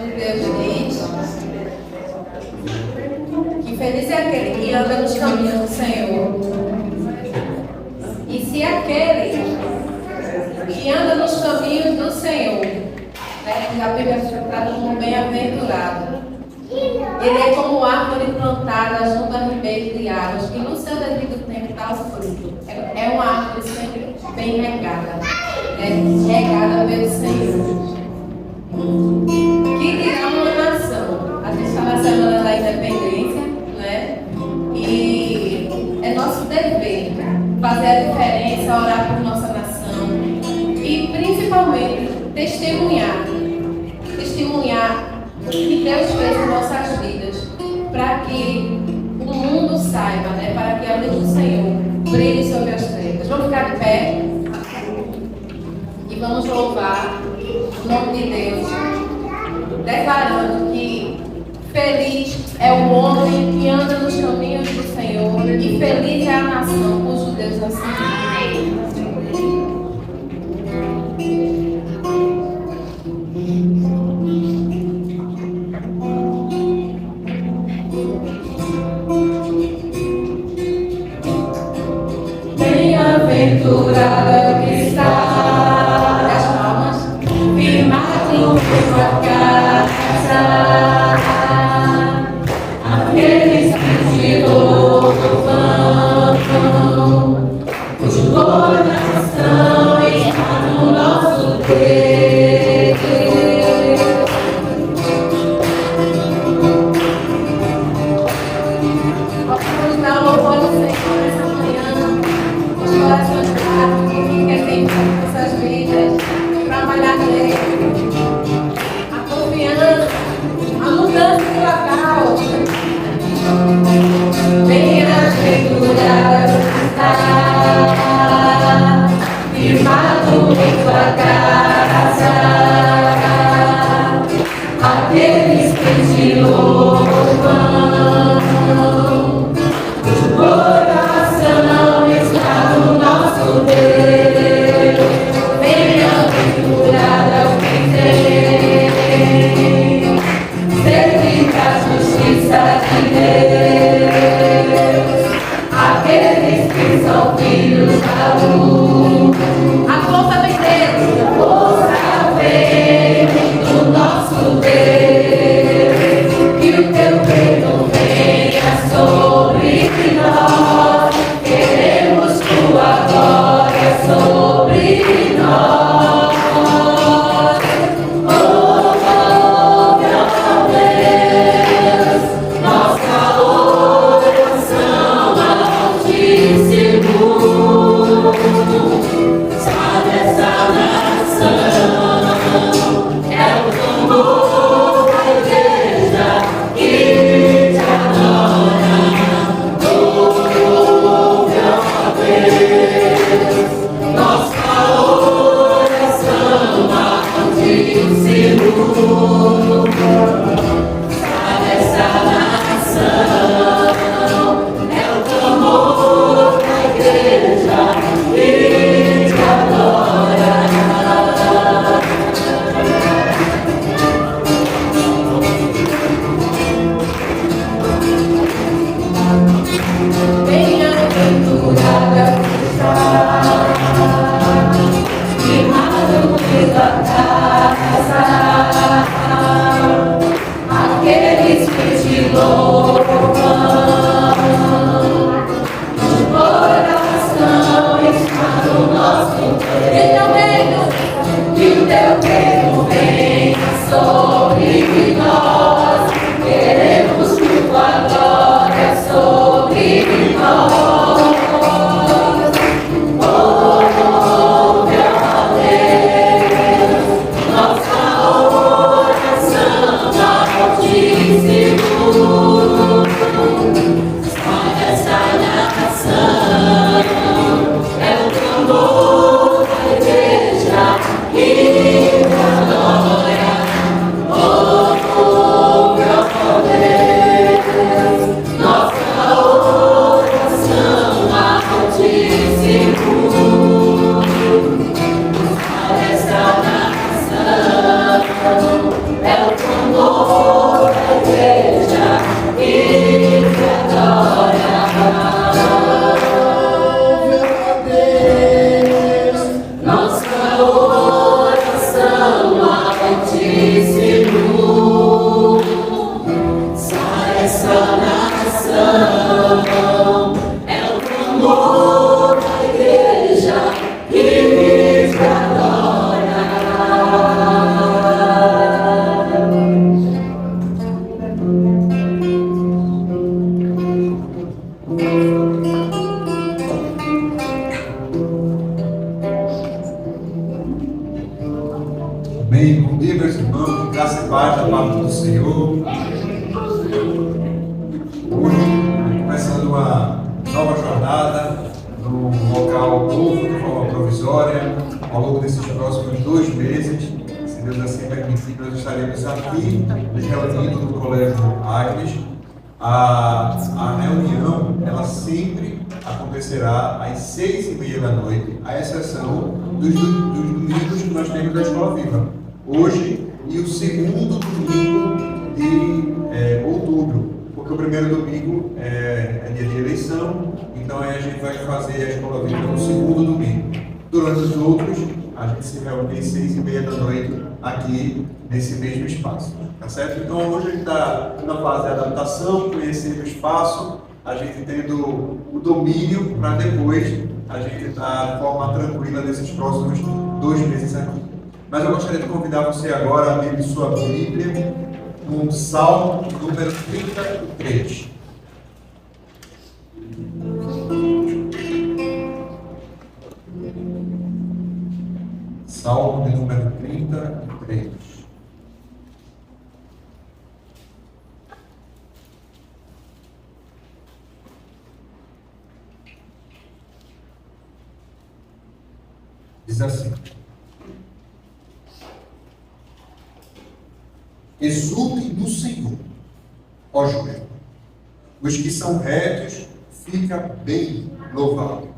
de Deus diz que feliz é aquele que anda nos caminhos do Senhor. E se aquele que anda nos caminhos do Senhor, né, a Bíblia trata como bem-aventurado, ele é como árvore plantada junto a ribeiros de águas, que no seu devido tempo dá o fruto. É uma árvore sempre bem regada, regada pelo Senhor. Que dirá uma nação? A gente está na semana da independência, né? E é nosso dever fazer a diferença, orar por nossa nação e principalmente testemunhar o que Deus fez em nossas vidas, para que o mundo saiba, né? Para que a luz do Senhor brilhe sobre as trevas. Vamos ficar de pé e vamos louvar o nome de Deus, declarando que feliz é o homem que anda nos caminhos do Senhor e feliz é a nação cujo Deus assim. Bem-aventurado é o que está das palmas, firmado em sua casa, aqueles que te louvam, cujo coração está no nosso Deus. Vamos dar louvor ao Senhor nessa manhã. Corações gratos, que quer ter nossas vidas, trabalhar nele, a confiança, a mudança do local. Bem-aventurado está, firmado em sua casa, aqueles que te louvam. A força vem dele, a força vem do nosso Deus, que o teu reino venha sobre nós, queremos tua glória sobre nós. Oh, glória a Deus, nossa oração altíssimo. Sabe essa nação, é o clamor da igreja que te adora. Ouve, ó Deus, nossa oração altíssimo. Sabe essa nação, é o clamor da igreja que te adora. Bem-aventurado está, firmado pela casa, aqueles que te louvam. O coração está no nosso Deus, que o teu reino venha sobre nós, queremos tua glória sobre nós. Oh, meu Deus, nossa oração altíssimo. Sabe essa nação, é o clamor da igreja que Bem, bom dia, meus irmãos, graça e paz da parte do Senhor. Hoje, começando uma nova jornada num local novo, de forma provisória, ao longo desses próximos 2 meses. Se Deus assim permitir, nós estaremos aqui nos reunindo no Colégio Agnes. A reunião, ela sempre acontecerá às 6h30 da noite, à exceção dos domingos que nós temos da Escola Viva. Hoje e o segundo domingo de outubro, porque o primeiro domingo é dia de eleição, então aí a gente vai fazer a Escola Viva no segundo domingo. Durante os outros, a gente se reúne às 6h30 da noite aqui nesse mesmo espaço, tá certo? Então hoje a gente está na fase de adaptação, conhecendo o espaço, a gente tendo o domínio para depois a gente estar de forma tranquila nesses próximos 2 meses aqui. Mas eu gostaria de convidar você agora a abrir sua Bíblia no Salmo número 33. Salmo de número 33. Diz assim: exultem no Senhor, ó justo. Os que são retos, fica bem louvado.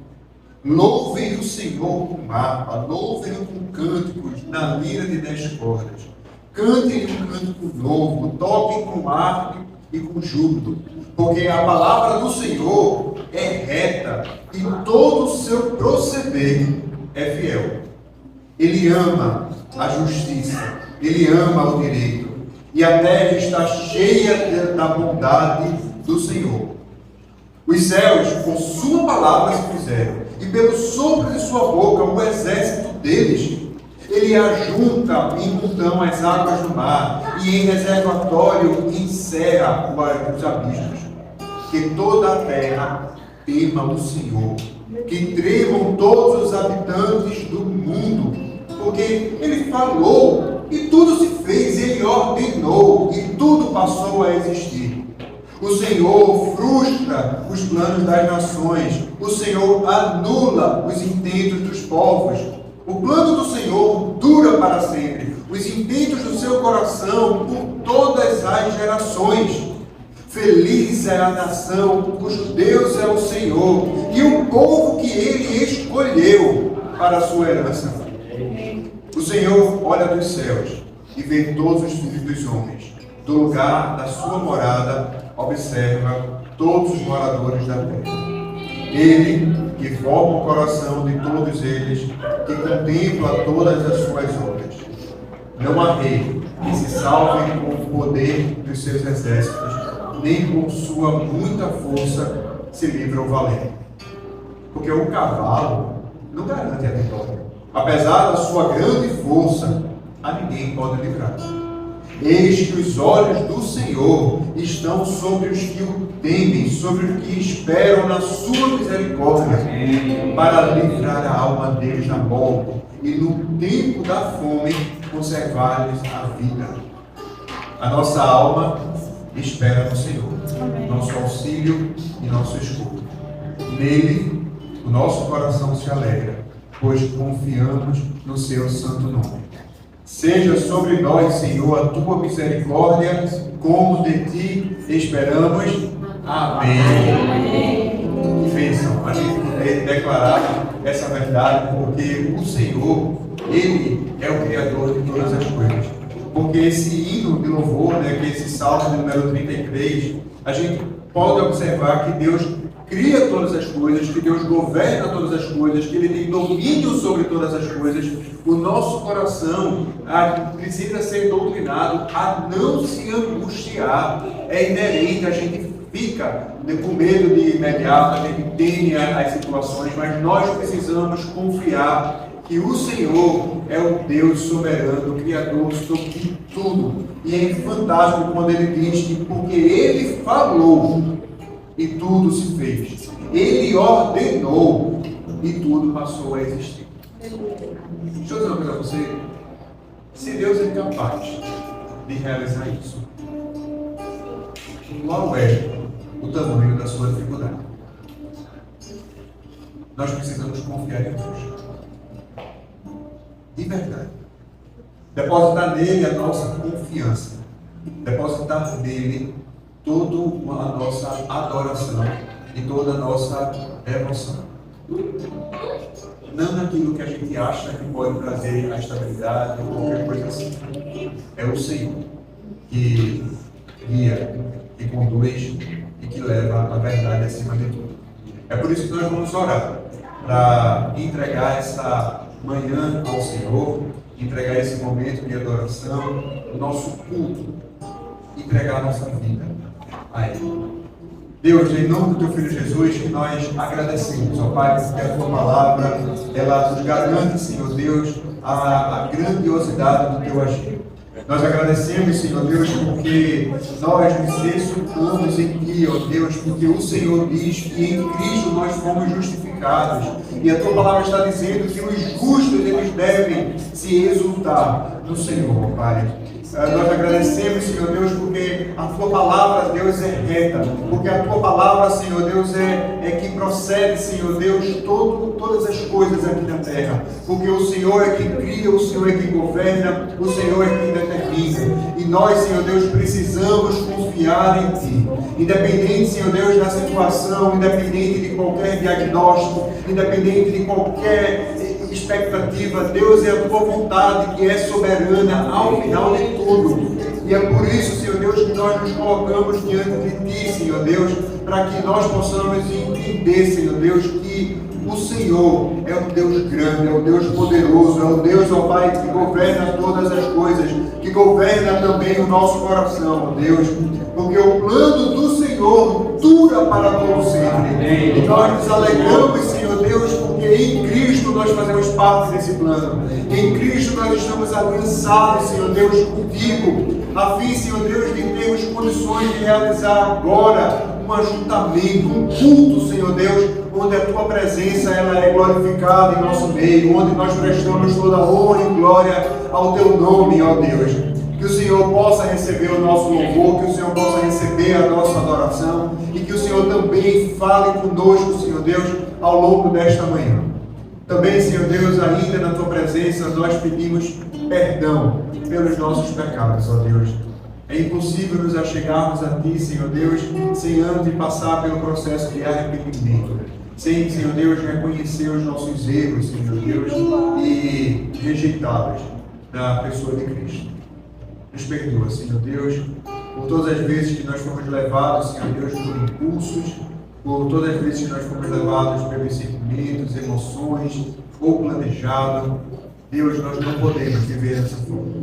Louvem o Senhor com harpa, louvem-o com cânticos na lira de 10 cordas. Cantem um cântico novo, toquem com harpa e com júbilo, porque a palavra do Senhor é reta e todo o seu proceder é fiel. Ele ama a justiça, ele ama o direito, e a terra está cheia da bondade do Senhor. Os céus, com sua palavra, se fizeram, e pelo sopro de sua boca, o exército deles. Ele ajunta em multidão as águas do mar, e em reservatório encerra os abismos. Que toda a terra tema o Senhor, que tremam todos os habitantes do mundo, porque Ele falou e tudo se fez, Ele ordenou e tudo passou a existir. O Senhor frustra os planos das nações, o Senhor anula os intentos dos povos. O plano do Senhor dura para sempre, os intentos do seu coração por todas as gerações. Feliz é a nação cujo Deus é o Senhor, e o povo que Ele escolheu para a sua herança. O Senhor olha dos céus e vê todos os filhos dos homens. Do lugar da sua morada, observa todos os moradores da terra. Ele que forma o coração de todos eles, que contempla todas as suas obras. Não há rei que se salve com o poder dos seus exércitos, nem com sua muita força se livra o valente. Porque o cavalo não garante a vitória. Apesar da sua grande força, a ninguém pode livrar. Eis que os olhos do Senhor estão sobre os que o temem, sobre os que esperam na sua misericórdia, para livrar a alma deles da morte e no tempo da fome conservar-lhes a vida. A nossa alma espera no Senhor, nosso auxílio e nosso escudo. Nele, o nosso coração se alegra, pois confiamos no seu santo nome. Seja sobre nós, Senhor, a tua misericórdia, como de ti esperamos. Amém. Que bênção a gente declarar essa verdade, porque o Senhor, Ele é o Criador de todas as coisas. Porque esse hino de louvor, que é esse salmo de número 33, a gente pode observar que Deus cria todas as coisas, que Deus governa todas as coisas, que Ele tem domínio sobre todas as coisas. O nosso coração precisa ser doutrinado a não se angustiar. É inerente, a gente fica com medo de imediato, a gente teme as situações, mas nós precisamos confiar que o Senhor é o Deus soberano, Criador sobre tudo. E é fantástico quando Ele diz que porque Ele falou e tudo se fez. Ele ordenou e tudo passou a existir. Deixa eu dizer uma coisa a você. Se Deus é capaz de realizar isso, qual é o tamanho da sua dificuldade? Nós precisamos confiar em Deus. De verdade. Depositar nele a nossa confiança. Depositar nele toda a nossa adoração e toda a nossa devoção. Não naquilo que a gente acha que pode trazer a estabilidade ou qualquer coisa assim. É o Senhor que guia, que conduz e que leva a verdade acima de tudo. É por isso que nós vamos orar para entregar essa manhã ao Senhor, entregar esse momento de adoração, o nosso culto, entregar a nossa vida a Ele. Deus, em nome do Teu Filho Jesus, que nós agradecemos, ó Pai, porque a Tua palavra, ela nos garante, Senhor Deus, a grandiosidade do Teu agir. Nós agradecemos, Senhor Deus, porque nós nos desfrutamos em Ti, ó Deus, porque o Senhor diz que em Cristo nós fomos justificados. E a Tua palavra está dizendo que os justos, eles devem se exultar no Senhor, ó Pai. Nós agradecemos, Senhor Deus, porque a Tua palavra, Deus, é reta. Porque a Tua palavra, Senhor Deus, é que procede, Senhor Deus, todas as coisas aqui na terra. Porque o Senhor é quem cria, o Senhor é quem governa, o Senhor é quem determina. E nós, Senhor Deus, precisamos confiar em Ti. Independente, Senhor Deus, da situação, independente de qualquer diagnóstico, independente de qualquer expectativa, Deus, é a Tua vontade que é soberana ao final de tudo. E é por isso, Senhor Deus, que nós nos colocamos diante de Ti, Senhor Deus, para que nós possamos entender, Senhor Deus, que o Senhor é um Deus grande, é um Deus poderoso, é um Deus, ó Pai, que governa todas as coisas, que governa também o nosso coração, ó Deus, porque o plano do Senhor dura para todo sempre. E nós nos alegramos, Senhor Deus, porque em Cristo nós fazemos parte desse plano. Em Cristo nós estamos aliançados, Senhor Deus, contigo, a fim, Senhor Deus, de termos condições de realizar agora um ajuntamento, um culto, Senhor Deus, onde a Tua presença ela é glorificada em nosso meio, onde nós prestamos toda a honra e glória ao Teu nome, ó Deus. Que o Senhor possa receber o nosso louvor, que o Senhor possa receber a nossa adoração e que o Senhor também fale conosco, Senhor Deus, ao longo desta manhã. Também, Senhor Deus, ainda na Tua presença, nós pedimos perdão pelos nossos pecados, ó Deus. É impossível nos achegarmos a Ti, Senhor Deus, sem antes passar pelo processo de arrependimento. Sem, Senhor Deus, reconhecer os nossos erros, Senhor Deus, e rejeitá-los na pessoa de Cristo. Nos perdoa, Senhor Deus, por todas as vezes que nós fomos levados, Senhor Deus, por impulsos, por todas as vezes que nós fomos levados pelos sentimentos, emoções, ou planejado. Deus, nós não podemos viver dessa forma.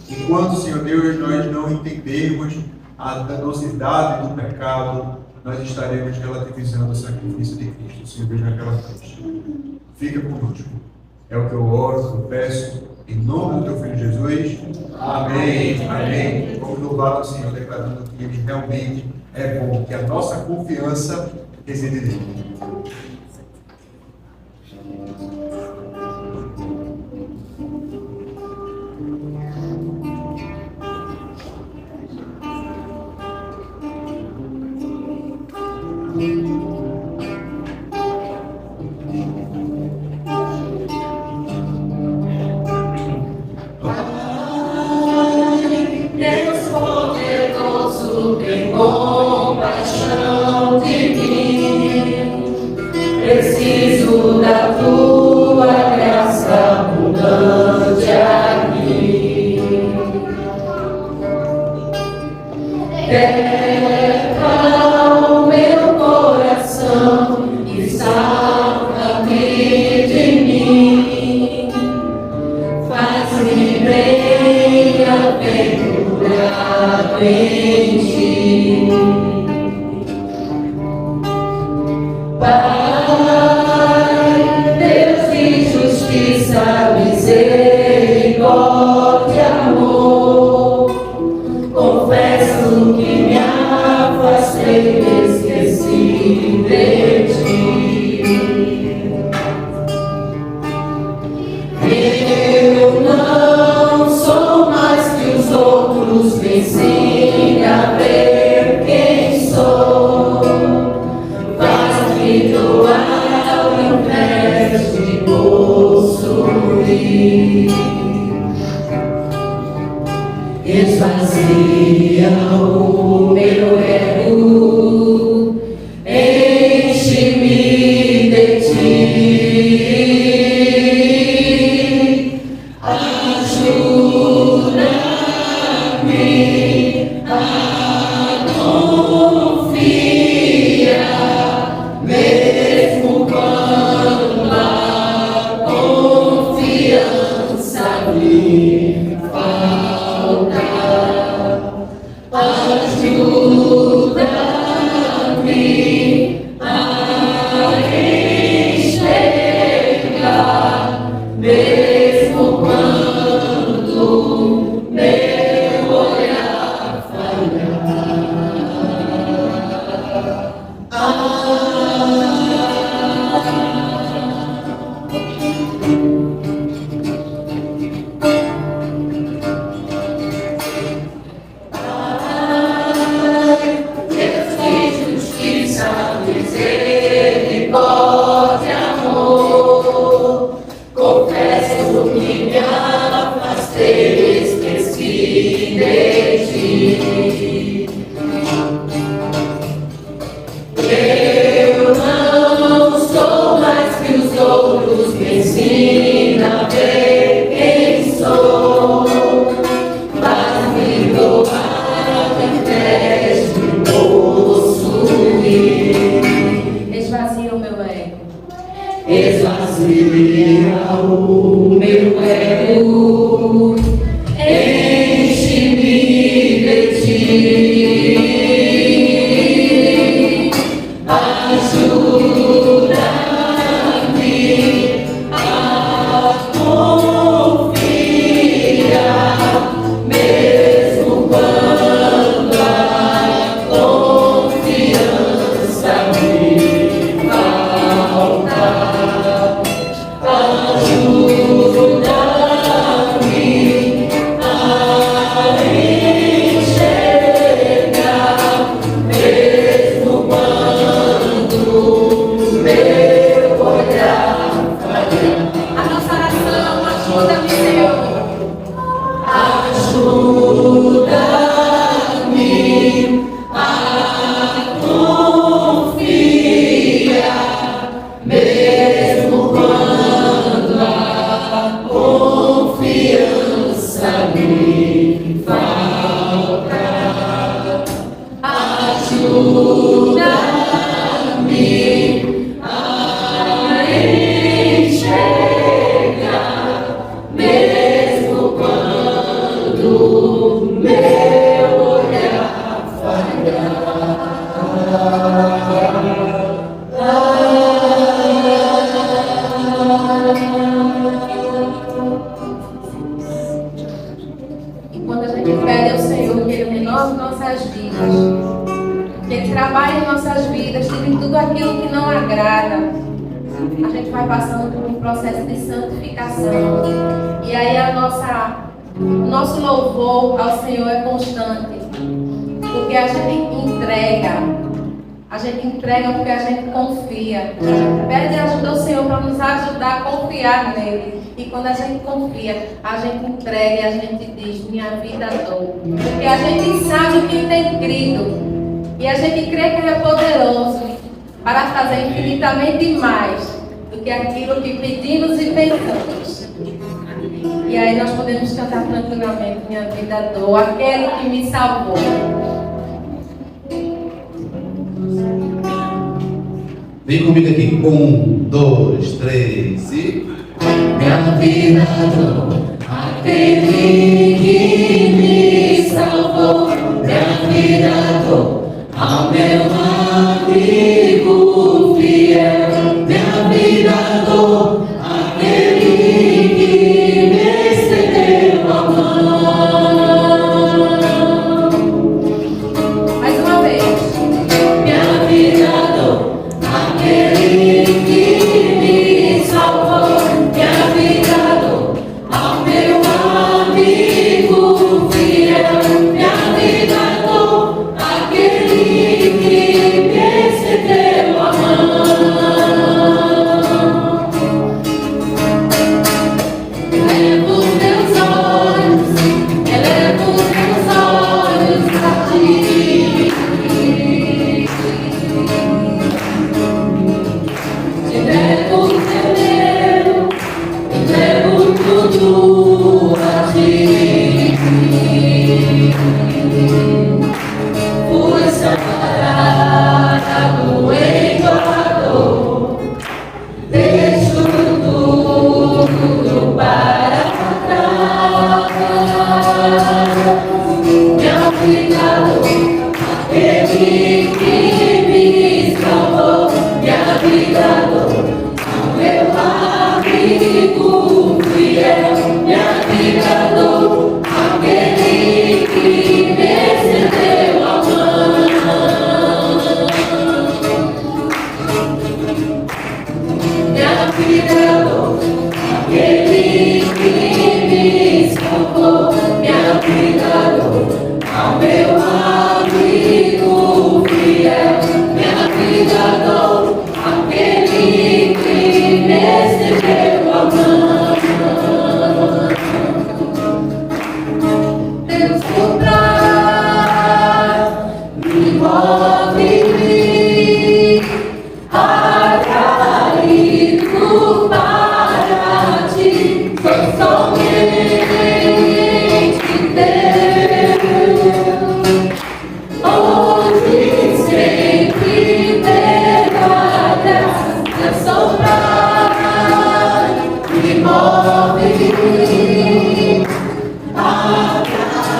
Enquanto, Senhor Deus, nós não entendermos a danosidade do pecado, nós estaremos relativizando o sacrifício de Cristo, Senhor Deus, naquela cruz. Fica conosco. É o que eu oro, eu peço, em nome do Teu Filho Jesus. Amém. Amém. Vamos louvar o Senhor, declarando que Ele realmente é bom, que a nossa confiança reside nele. Deus poderoso, tem compaixão de mim. Preciso da Tua graça abundante aqui. Leva o meu coração e salva-me de mim. Faz-me bem-aventurado em Ti. Pai, Deus de justiça, misericórdia, amor, confesso que me afastei, me esqueci de Ti. Eu não sou esvazia o meu ego, enche-me de ti, ajuda-me a confiar, mesmo quando a confiança me falta. Ajuda-me a enxergar, mesmo quando meu olhar Deus de justiça, misericórdia, amor, confesso que me afastei, esqueci de ti. Eu não sou mais que os outros, me ensina a ver quem sou, mas me dou ao invés de possuir. Esvazia o meu ego. Esvazia o meu ego, enche-me de ti, ajuda-me a confiar, mesmo quando a confiança me falta. Ajuda-me a enxergar, mesmo quando meu olhar falhar. A nossa oração, ajuda-me, Senhor. Ajuda-me a confiar, mesmo quando a confiança me falta. Ajuda-me a enxergar, mesmo quando meu olhar falhar. E quando a gente pede ao Senhor que Ele renove nossas vidas, que Ele trabalhe em nossas vidas, tire tudo aquilo que não agrada, a gente vai passando por um processo de santificação. E aí nosso louvor ao Senhor é constante, porque a gente entrega. A gente entrega porque a gente confia. A gente pede ajuda ao Senhor para nos ajudar a confiar nele. E quando a gente confia, a gente entrega e a gente diz: minha vida dou. Porque a gente sabe quem tem crido. E a gente crê que Ele é poderoso para fazer infinitamente mais do que aquilo que pedimos e pensamos. E aí nós podemos cantar tranquilamente: minha vida dou, aquele que me salvou. Vem comigo aqui. 1, 2, 3 e... Minha vida dou, aquele que me salvou. Minha vida dou ao meu amigo fiel. Minha vida dou, aquele que me estendeu a mão. Mais uma vez. Minha vida dou, aquele que me salvou. Minha vida dou ao meu amigo fiel. Minha vida dou àquele que meu cuidador, aquele que me salvou, meu cuidador, meu amigo fiel, meu cuidador, aquele que me estendeu a mão, meu cuidador, aquele que me salvou, meu cuidador, ao meu amigo fiel, meu cuidador, aquele que me estendeu a mão. Deus comprar, me move em mim, atraído para ti, sou somente Deus, onde sempre verdadeira, Deus soprar, me move em mim, atraído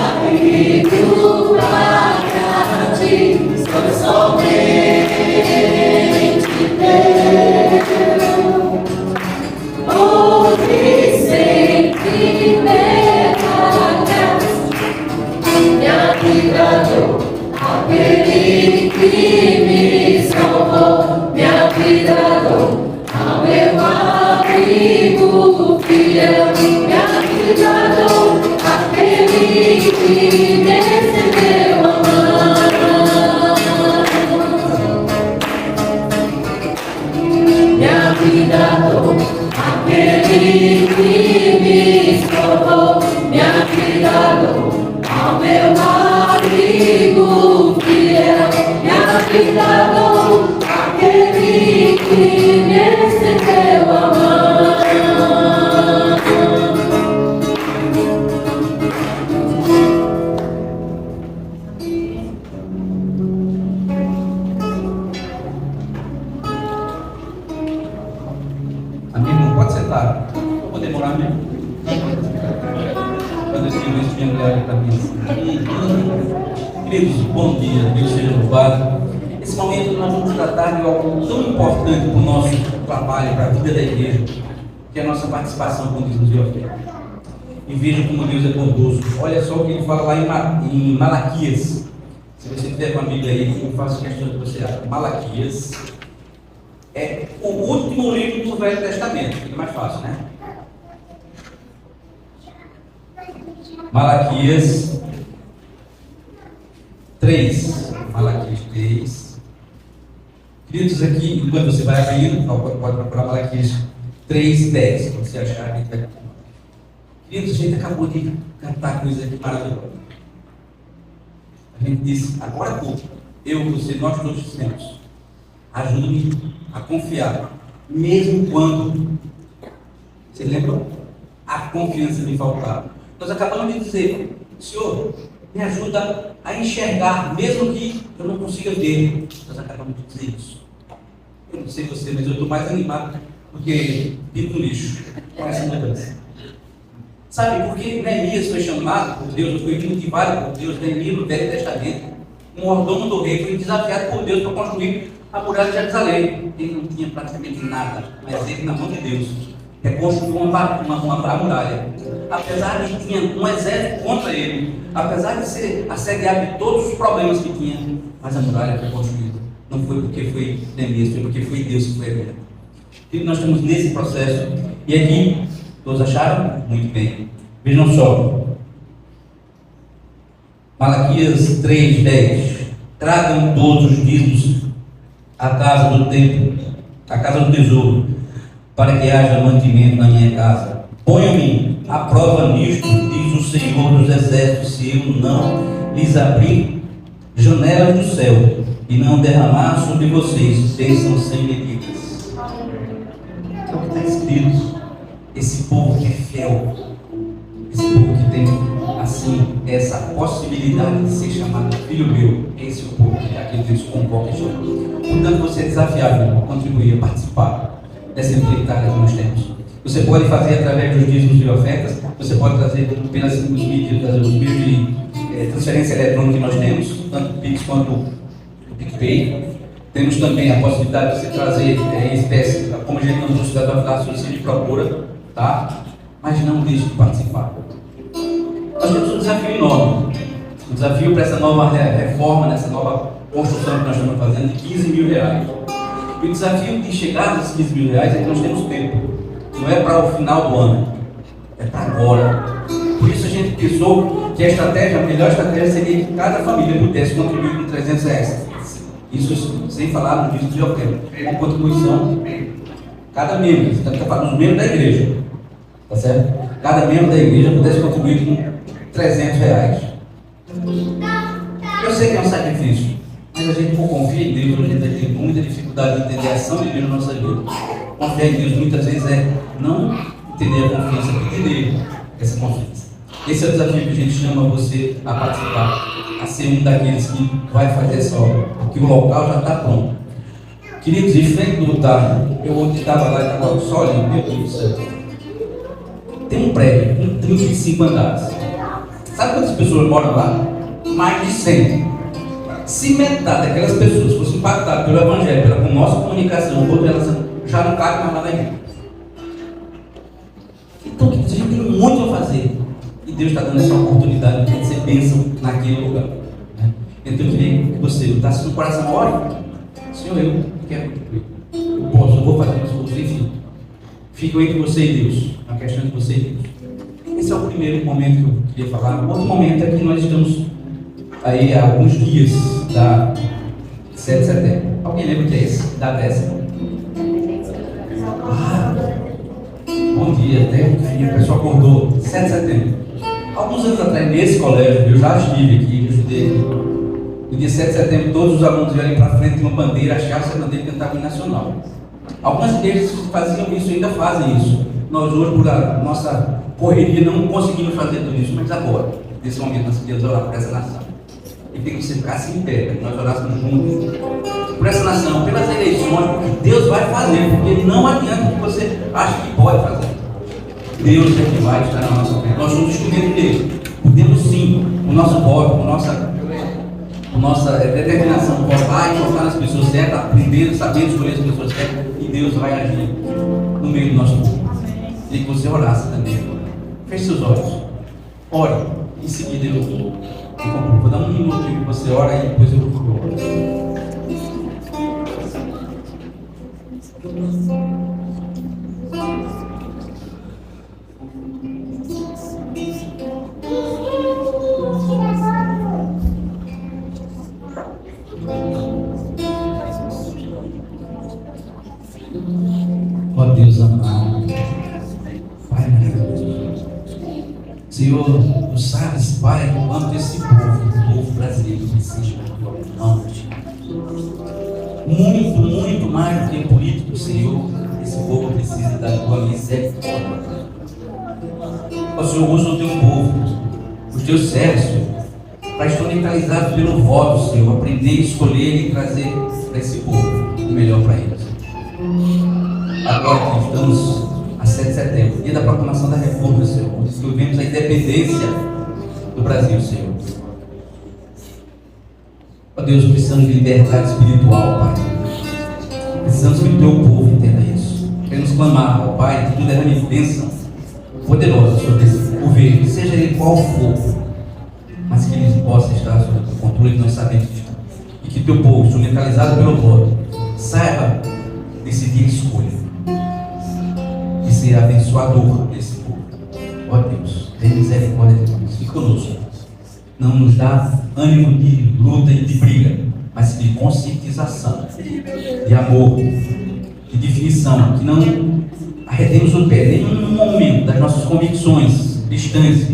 para ti, sou somente Deus, onde sempre verdadeira, minha cuidador, aquele que me salvou, minha cuidador, ao meu amigo fiel, minha cuidador, aquele que me estendeu a mão, minha cuidador, aquele que me salvou, minha cuidador, ao meu amigo fiel, minha cuidador, aquele que me estendeu a mão. Amém, irmão? Pode sentar. Não vou demorar mesmo. Quando eu digo isso, minha mulher está me ensinando. Queridos, bom dia, Deus seja louvado. Esse momento nós vamos tratar de algo tão importante para o nosso trabalho, para a vida da igreja, que é a nossa participação com Deus e oferta. E veja como Deus é bondoso. Olha só o que ele fala lá em Malaquias. Se você tiver com a Bíblia aí, eu faço questão de você abrir. Malaquias é o último livro do Velho Testamento, fica mais fácil, né? Malaquias 3. Malaquias 3. Queridos, aqui, enquanto você vai abrindo, pode procurar Malaquias 3:10, quando você achar que vai. Queridos, a gente acabou de cantar coisa aqui maravilhosa. A gente disse, agora há pouco, eu, você, nós todos dissemos, ajuda-me a confiar, mesmo quando, você lembra? A confiança me faltava. Nós acabamos de dizer, Senhor, me ajuda a enxergar, mesmo que eu não consiga ver. Nós acabamos de dizer isso. Eu não sei você, mas eu estou mais animado do que pico no lixo com essa mudança. Sabe, porque Neemias foi chamado por Deus, foi motivado por Deus, Neemias no Velho Testamento, um mordomo do rei, foi desafiado por Deus para construir a muralha de Jerusalém. Ele não tinha praticamente nada, mas ele, na mão de Deus, reconstruiu uma muralha. Apesar de que tinha um exército contra ele, apesar de ser assediado de todos os problemas que tinha, mas a muralha foi construída. Não foi porque foi Neemias, foi porque foi Deus que foi aberto. E nós estamos nesse processo. E aqui, todos acharam? Muito bem. Vejam só. Malaquias 3:10. Tragam todos os dízimos à casa do templo, à casa do tesouro, para que haja mantimento na minha casa. Ponham-me à prova nisto, diz o Senhor dos Exércitos, se eu não lhes abrir janelas do céu e não derramar sobre vocês bênçãos sem medidas. É o que está escrito. Esse povo que é fiel, esse povo que tem, assim, essa possibilidade de ser chamado filho meu, esse é o povo que aquele Deus convoca e chama. Portanto, você é desafiado a contribuir, a participar dessa empreitada que nós temos. Você pode fazer através dos dízimos e ofertas, você pode trazer apenas os meios de transferência eletrônica que nós temos, tanto o Pix quanto o PicPay. Temos também a possibilidade de você trazer em espécie, como a gente não trouxe da solicitação de procura, tá? Mas não deixe de participar. Nós temos um desafio enorme. O desafio para essa nova reforma, nessa nova construção que nós estamos fazendo, de 15 mil reais. E o desafio de chegar nesses 15 mil reais é que nós temos tempo. Não é para o final do ano, é para agora. Por isso a gente pensou que a melhor estratégia seria que cada família pudesse contribuir com 300 reais. Isso sem falar no dízimo de oferta. É uma contribuição, cada membro, estamos falando dos membros da igreja, tá certo? Cada membro da igreja pudesse contribuir com 300 reais. Eu sei que é um sacrifício, mas a gente, por confiar em Deus, a gente vai ter muita dificuldade de entender a ação de Deus na nossa vida. Confiar em Deus muitas vezes é não entender a confiança, é entender essa confiança. Esse é o desafio que a gente chama você a participar, a ser um daqueles que vai fazer essa obra, porque o local já está pronto. Queridos, em frente do lugar, eu ontem estava lá e estava só olhando, meu Deus do céu. Tem um prédio com 35 andares. Sabe quantas pessoas moram lá? Mais de 100. Se metade daquelas pessoas fossem impactadas pelo Evangelho, pela nossa comunicação, ou relação, já não cabe mais lá na igreja. Então, a gente tem muito a fazer. E Deus está dando essa oportunidade de ser bênção naquele lugar. Né? Então, eu queria que você está no coração, ore. Senhor, eu quero contribuir. Eu posso, eu vou fazer isso por você, enfim. Fico entre você e Deus. A questão de você e Deus. Esse é o primeiro momento que eu queria falar. O outro momento é que nós estamos aí há alguns dias da 7 de setembro. Alguém lembra o que é esse? Da 10ª. Bom dia, até o pessoal acordou. 7 de setembro. Alguns anos atrás, nesse colégio, eu já estive aqui, eu estudei aqui. No dia 7 de setembro, todos os alunos iam ali para frente de uma bandeira, achavam essa bandeira que cantava em nacional. Algumas igrejas faziam isso e ainda fazem isso. Nós hoje, por a nossa correria, não conseguimos fazer tudo isso, mas agora, nesse momento, nós queremos orar por essa nação. E tem que você ficar assim em pé, para que nós orássemos juntos por essa nação, pelas eleições, porque Deus vai fazer, porque não adianta o que você acha que pode fazer. Deus é que vai estar na nossa frente. Nós somos instrumentos dele. Podemos sim, o nosso voto, a nossa determinação, votar e votar nas pessoas certas, aprender, saber escolher as pessoas certas, e Deus vai agir no meio do nosso povo. E que você orasse também. Feche seus olhos. Ore. Em seguida eu vou dar um minuto que você ora e depois eu vou orar. Ó Deus amado, Pai maravilhoso, Senhor, tu sabes, Pai, quanto esse povo brasileiro precisa da tua mão. Muito, muito mais do que político, Senhor, esse povo precisa da tua misericórdia. Ó Senhor, usa o teu povo, os teus servos, Senhor, para instrumentalizados pelo voto, Senhor, aprender, escolher e trazer para esse povo o melhor para eles. Agora que estamos a 7 de setembro, dia da proclamação da República, Senhor, que vivemos a independência do Brasil, Senhor. Ó Deus, precisamos de liberdade espiritual, Pai. Precisamos que o teu povo entenda isso. Queremos clamar, ó Pai, que tu derrame bênção poderosa sobre esse governo, seja ele qual for, mas que ele possa estar sob o controle que nós sabemos que está. E que teu povo, instrumentalizado pelo voto, saiba decidir a escolha e ser abençoador desse povo. Ó Deus, tenha misericórdia de nós e conosco. Não nos dá ânimo de luta e de briga, mas de conscientização, de amor, de definição, que não arredemos o pé em nenhum momento das nossas convicções cristãs.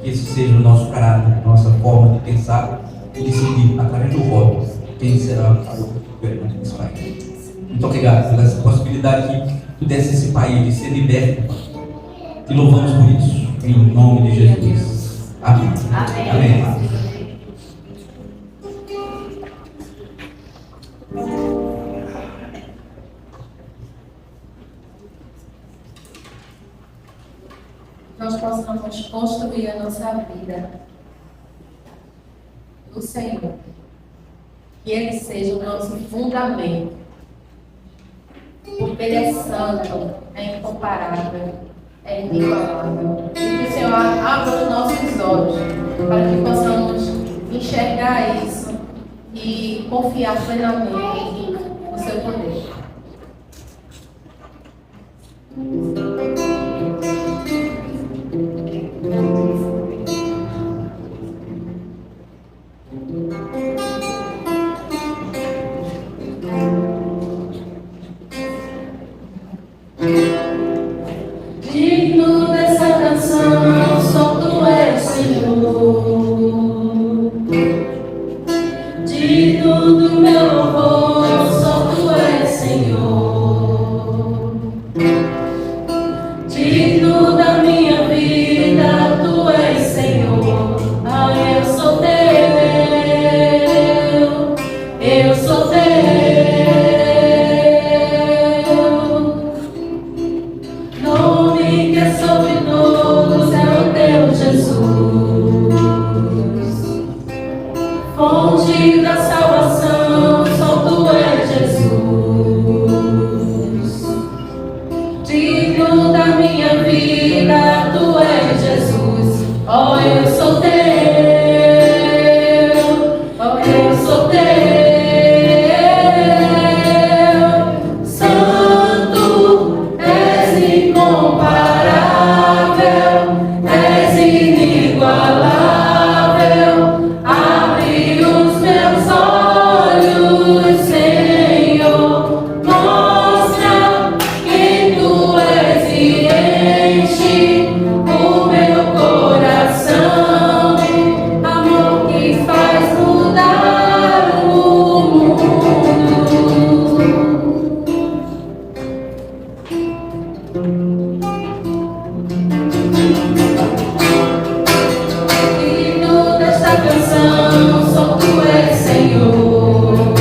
Que esse seja o nosso caráter, a nossa forma de pensar e decidir, através do voto, quem será o governante desse país. Muito obrigado pela possibilidade que tu desse esse país de ser liberto. Te louvamos por isso, em nome de Jesus. Amém. Amém. Amém. nossa vida do Senhor. Que Ele seja o nosso fundamento. Porque Ele é santo, é incomparável, é inigualável. E que o Senhor abra os nossos olhos para que possamos enxergar isso e confiar plenamente no seu poder. Digno dessa canção, só tu és, Senhor. Digno do meu louvor, só tu és, Senhor. Digno da minha vida, tu és, Senhor. Ah, eu sou teu, eu sou teu. Nome que é sobre todos é o teu Jesus. Fonte da salvação, só tu és, Jesus. Digno da minha vida, tu és, Jesus. Oh, eu sou teu, oh, eu sou teu. Santo, és incomparável, és inigualável. Abre os meus olhos, Senhor, mostra quem tu és e enche o meu coração. Amor que faz mudar o mundo. Digno desta canção, só tu és, Senhor.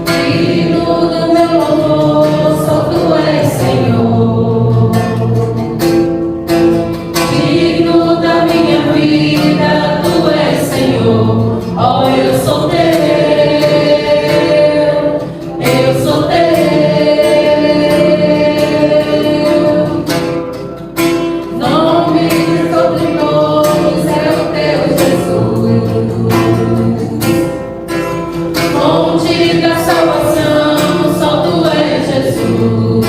Digno do meu louvor, só tu és, Senhor. Digno da minha vida, tu és, Senhor. Oh, eu sou teu, eu sou teu. Nome sobre todos é o teu Jesus. Fonte da salvação, só tu és, Jesus.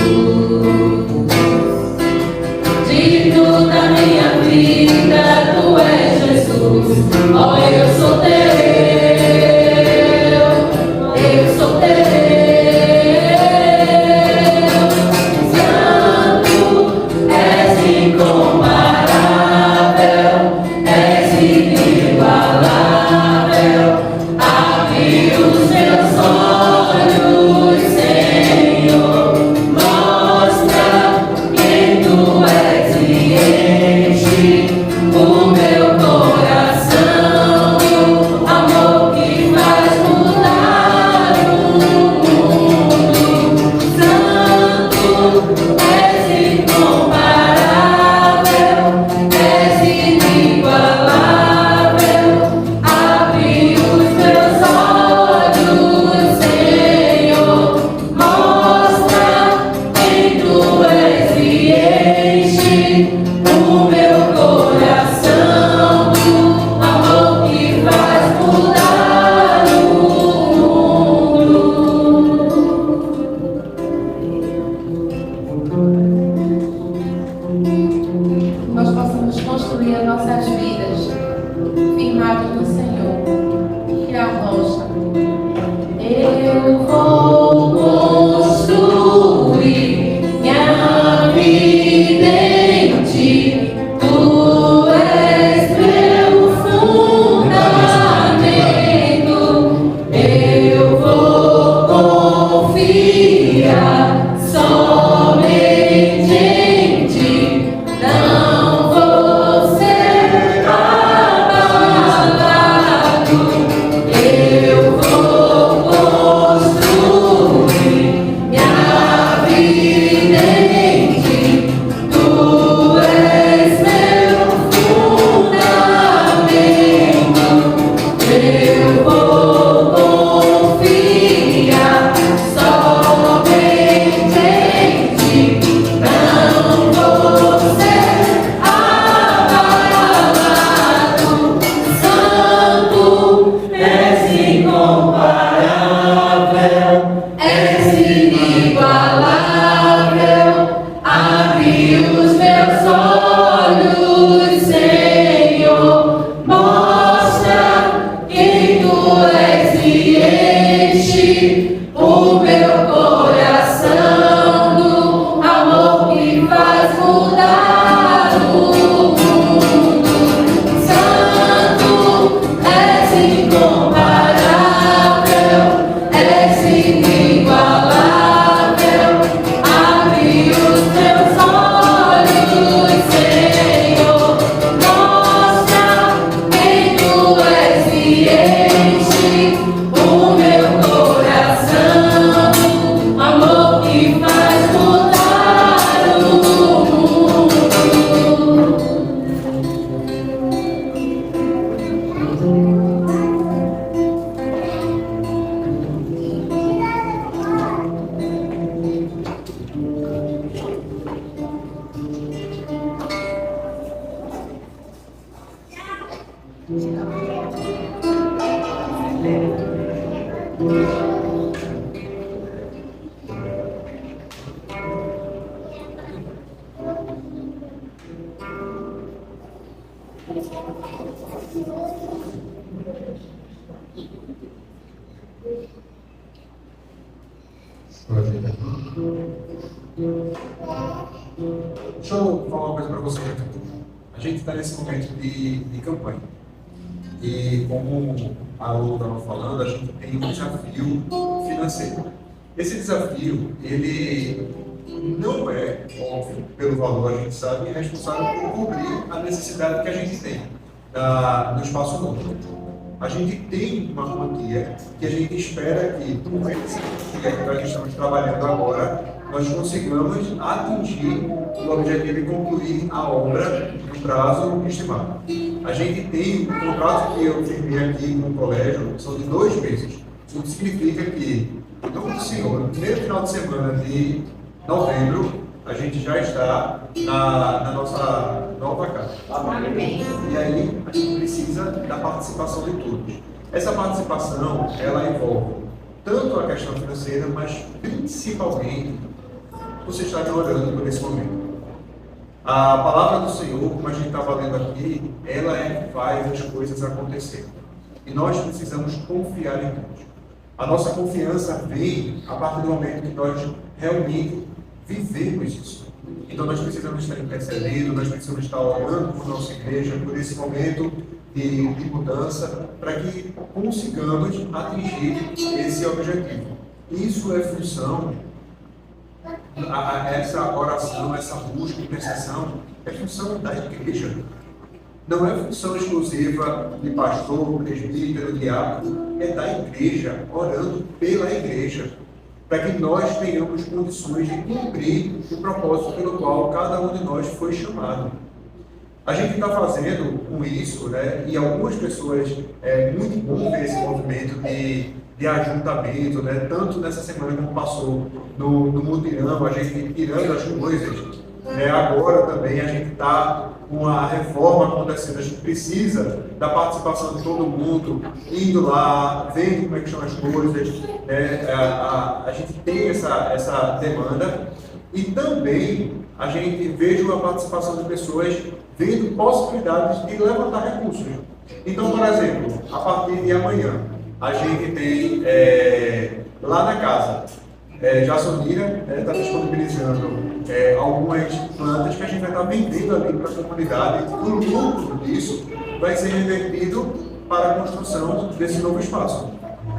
Digno da minha vida, tu és, Jesus. Oh, eu sou teu, eu sou teu. Santo, és incomparável, és inigualável. Abre os meus olhos, Senhor, mostra quem tu és e enche o meu coração. Amor que faz mudar o mundo. Santo, és incomparável, és inigualável. Abre os meus olhos, Senhor, mostra quem tu és e enche o meu coração. Amor que faz mudar o mundo. Nós possamos construir as nossas vidas firmadas no Senhor, que é a rocha. Eu vou construir minha vida em ti. Tu és meu fundamento. Eu vou confiar somente em ti. Não vou ser Deixa eu falar uma coisa para você. A gente está nesse momento de campanha. E como a Lu estava falando, a gente tem um desafio financeiro. Esse desafio, ele não é, óbvio, pelo valor, a gente sabe, é responsável por cobrir a necessidade que a gente tem no espaço novo. A gente tem uma quantia que a gente espera que, com essa quantia que nós estamos trabalhando agora, nós consigamos atingir o objetivo de concluir a obra no prazo estimado. A gente tem um contrato que eu firmei aqui com o colégio, são de 2 meses. Isso significa que, em nome do Senhor, no primeiro final de semana de novembro, a gente já está na nossa nova casa. E aí, a gente precisa da participação de todos. Essa participação, ela envolve tanto a questão financeira, mas principalmente você está orando por esse momento. A palavra do Senhor, como a gente estava lendo aqui, ela é que faz as coisas acontecerem. E nós precisamos confiar em Deus. A nossa confiança vem a partir do momento que nós realmente vivemos isso. Então nós precisamos estar intercedendo, nós precisamos estar orando por nossa igreja, por esse momento de mudança, para que consigamos atingir esse objetivo. Isso é função, essa oração, essa busca, intercessão, é função da igreja. Não é função exclusiva de pastor, presbítero, diácono, é da igreja, orando pela igreja, para que nós tenhamos condições de cumprir o propósito pelo qual cada um de nós foi chamado. A gente está fazendo com isso, né, e algumas pessoas, é muito bom ver esse movimento de ajuntamento, né, tanto nessa semana como passou no mutirão, a gente tirando as coisas, né, agora também a gente está com a reforma acontecendo, a gente precisa da participação de todo mundo, indo lá, vendo como é que estão as coisas, né, a gente tem essa demanda, e também a gente veja a participação de pessoas vendo possibilidades de levantar recursos. Então, por exemplo, a partir de amanhã, a gente tem lá na casa, Jassonira está disponibilizando algumas plantas que a gente vai estar vendendo ali para a comunidade. O lucro disso vai ser revertido para a construção desse novo espaço.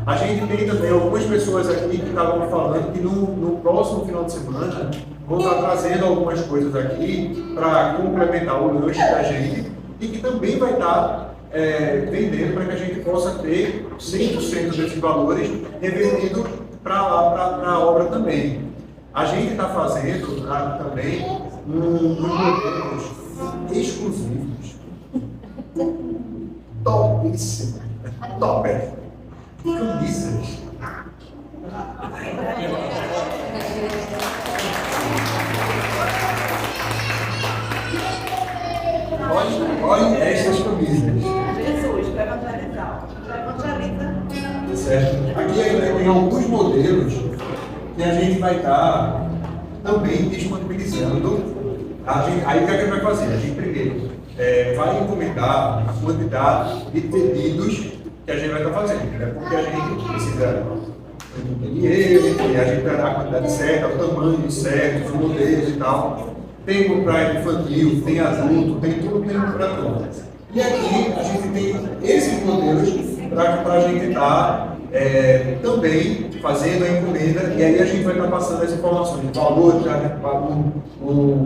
A gente tem também algumas pessoas aqui que estavam falando que no próximo final de semana vão estar trazendo algumas coisas aqui para complementar o lanche da gente e que também vai estar vendendo para que a gente possa ter 100% desses valores revertido para a obra também. A gente está fazendo também uns modelos exclusivos, topíssimos, topper, camisas. Olha estas camisas. Jesus, evangelização. Certo? Aqui ainda tem alguns modelos que a gente vai estar também disponibilizando. Aí o que a gente vai fazer? A gente primeiro vai encomendar a quantidade de pedidos que a gente vai estar fazendo, né? Porque a gente precisa do dinheiro, a gente vai dar a quantidade certa, o tamanho certo, os modelos e tal. Tem para infantil, tem adulto, tem tudo, tem para tudo. E aqui a gente tem esses modelos para a gente estar também fazendo a encomenda, e aí a gente vai estar passando as informações de valor,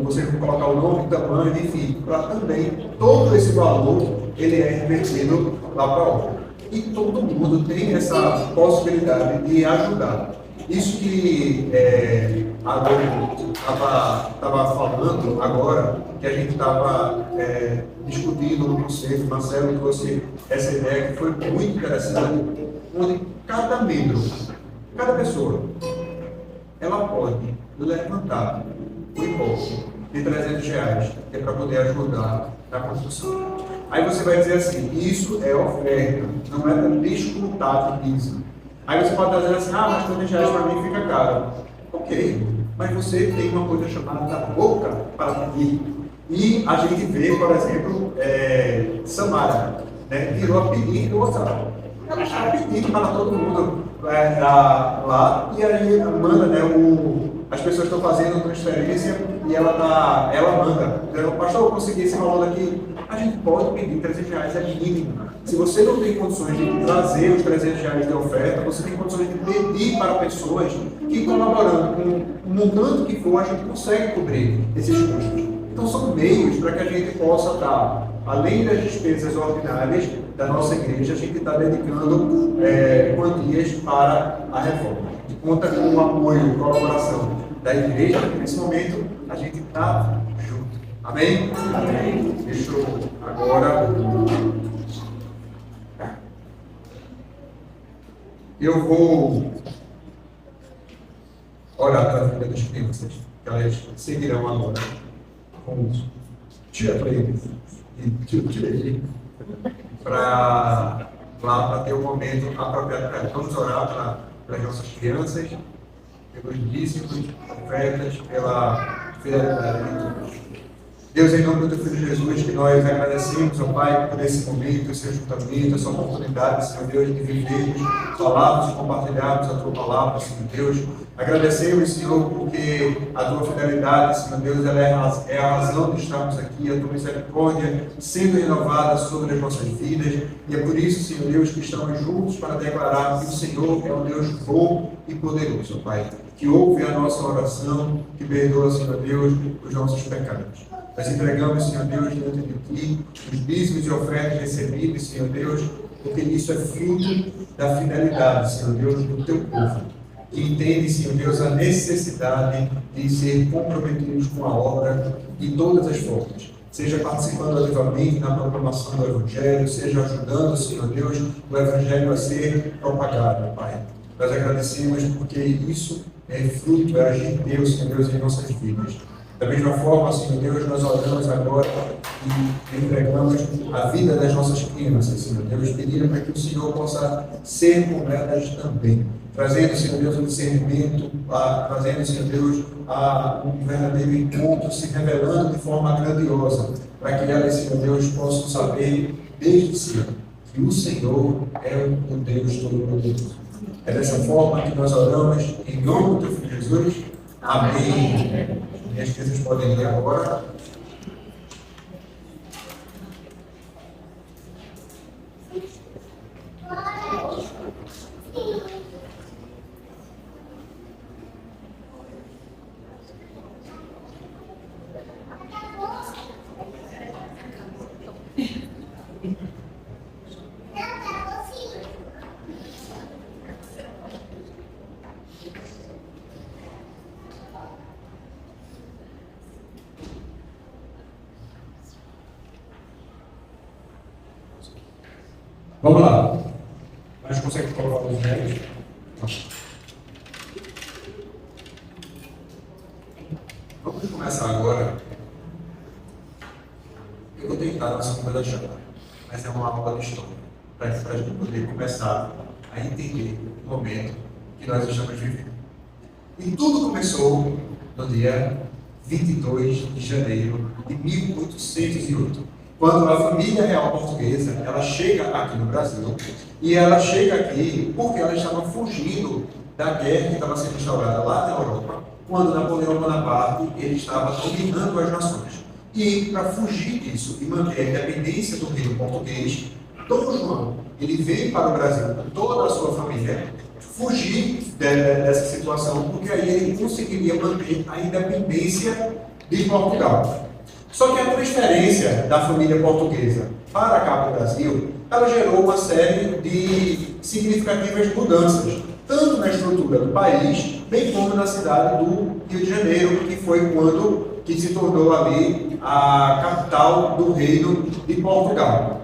você vai colocar o nome, o tamanho, enfim, para também todo esse valor ele é revertido lá para a obra. E todo mundo tem essa possibilidade de ajudar. Isso que a Dani estava falando agora, que a gente estava discutindo no conselho, Marcelo trouxe essa ideia que foi muito interessante, onde cada membro, cada pessoa, ela pode levantar um imposto de R$300, que é para poder ajudar na construção. Aí você vai dizer assim, isso é oferta, não é para descontar de dízimo. Aí você pode estar dizendo assim, mas 30 reais para mim fica caro. Ok, mas você tem uma coisa chamada boca para pedir. E a gente vê, por exemplo, Samara, né, virou a pedir do WhatsApp. Ela está pedindo para todo mundo lá, e aí manda, né, as pessoas estão fazendo transferência e ela manda. Então, pastor, eu consegui esse valor aqui. A gente pode pedir 300 reais, é mínimo. Se você não tem condições de trazer os 300 reais de oferta, você tem condições de pedir para pessoas que, colaborando com o montante que for, a gente consegue cobrir esses custos. Então, são meios para que a gente possa estar, além das despesas ordinárias da nossa igreja, a gente está dedicando quantias para a reforma. A gente conta com o apoio e colaboração da igreja, porque nesse momento a gente está junto. Amém? Amém. Deixa eu agora. Eu vou orar pela vida das crianças, que elas seguirão agora com tia Freire e tio Tirei para ter um momento apropriado para vamos orar pelas nossas crianças, pelos dízimos, ofertas, pela fidelidade de todos. Deus, em nome do Teu Filho Jesus, que nós agradecemos, ó Pai, por esse momento, esse ajuntamento, essa oportunidade, Senhor Deus, de vivermos, falarmos e compartilharmos a Tua palavra, Senhor Deus. Agradecemos, Senhor, porque a Tua fidelidade, Senhor Deus, ela é a razão de estarmos aqui, a Tua misericórdia sendo renovada sobre as nossas vidas. E é por isso, Senhor Deus, que estamos juntos para declarar que o Senhor é um Deus bom e poderoso, ó Pai, que ouve a nossa oração, que perdoa, Senhor Deus, os nossos pecados. Nós entregamos, Senhor Deus, diante de Ti, os dízimos e ofertas recebidos, Senhor Deus, porque isso é fruto da fidelidade, Senhor Deus, do Teu povo, que entende, Senhor Deus, a necessidade de ser comprometidos com a obra de todas as formas, seja participando ativamente na proclamação do Evangelho, seja ajudando, Senhor Deus, o Evangelho a ser propagado, Pai. Nós agradecemos porque isso é fruto, é agir de Deus, Senhor Deus, em nossas vidas. Da mesma forma, Senhor Deus, nós oramos agora e entregamos a vida das nossas crianças, Senhor Deus, pedindo para que o Senhor possa ser com elas também, trazendo, Senhor Deus, o discernimento, trazendo, Senhor Deus, um verdadeiro encontro, se revelando de forma grandiosa, para que elas, Senhor Deus, possam saber desde cedo que o Senhor é o Deus Todo-Poderoso. É dessa forma que nós oramos, em nome do Teu Filho Jesus. Amém. E as crianças podem ler agora. Vamos lá. A gente consegue colocar os velhos? Vamos começar agora. Eu vou tentar na segunda da chave, mas é uma aula de história, para a gente poder começar a entender o momento que nós estamos vivendo. E tudo começou no dia 22 de janeiro de 1808. Quando a família real portuguesa, ela chega aqui no Brasil, e ela chega aqui porque ela estava fugindo da guerra que estava sendo instaurada lá na Europa, quando Napoleão Bonaparte ele estava dominando as nações. E para fugir disso e manter a independência do reino português, Dom João, ele veio para o Brasil com toda a sua família, fugir dessa situação, porque aí ele conseguiria manter a independência de Portugal. Só que a transferência da família portuguesa para cá para o Brasil, ela gerou uma série de significativas mudanças, tanto na estrutura do país, bem como na cidade do Rio de Janeiro, que foi quando que se tornou ali a capital do Reino de Portugal.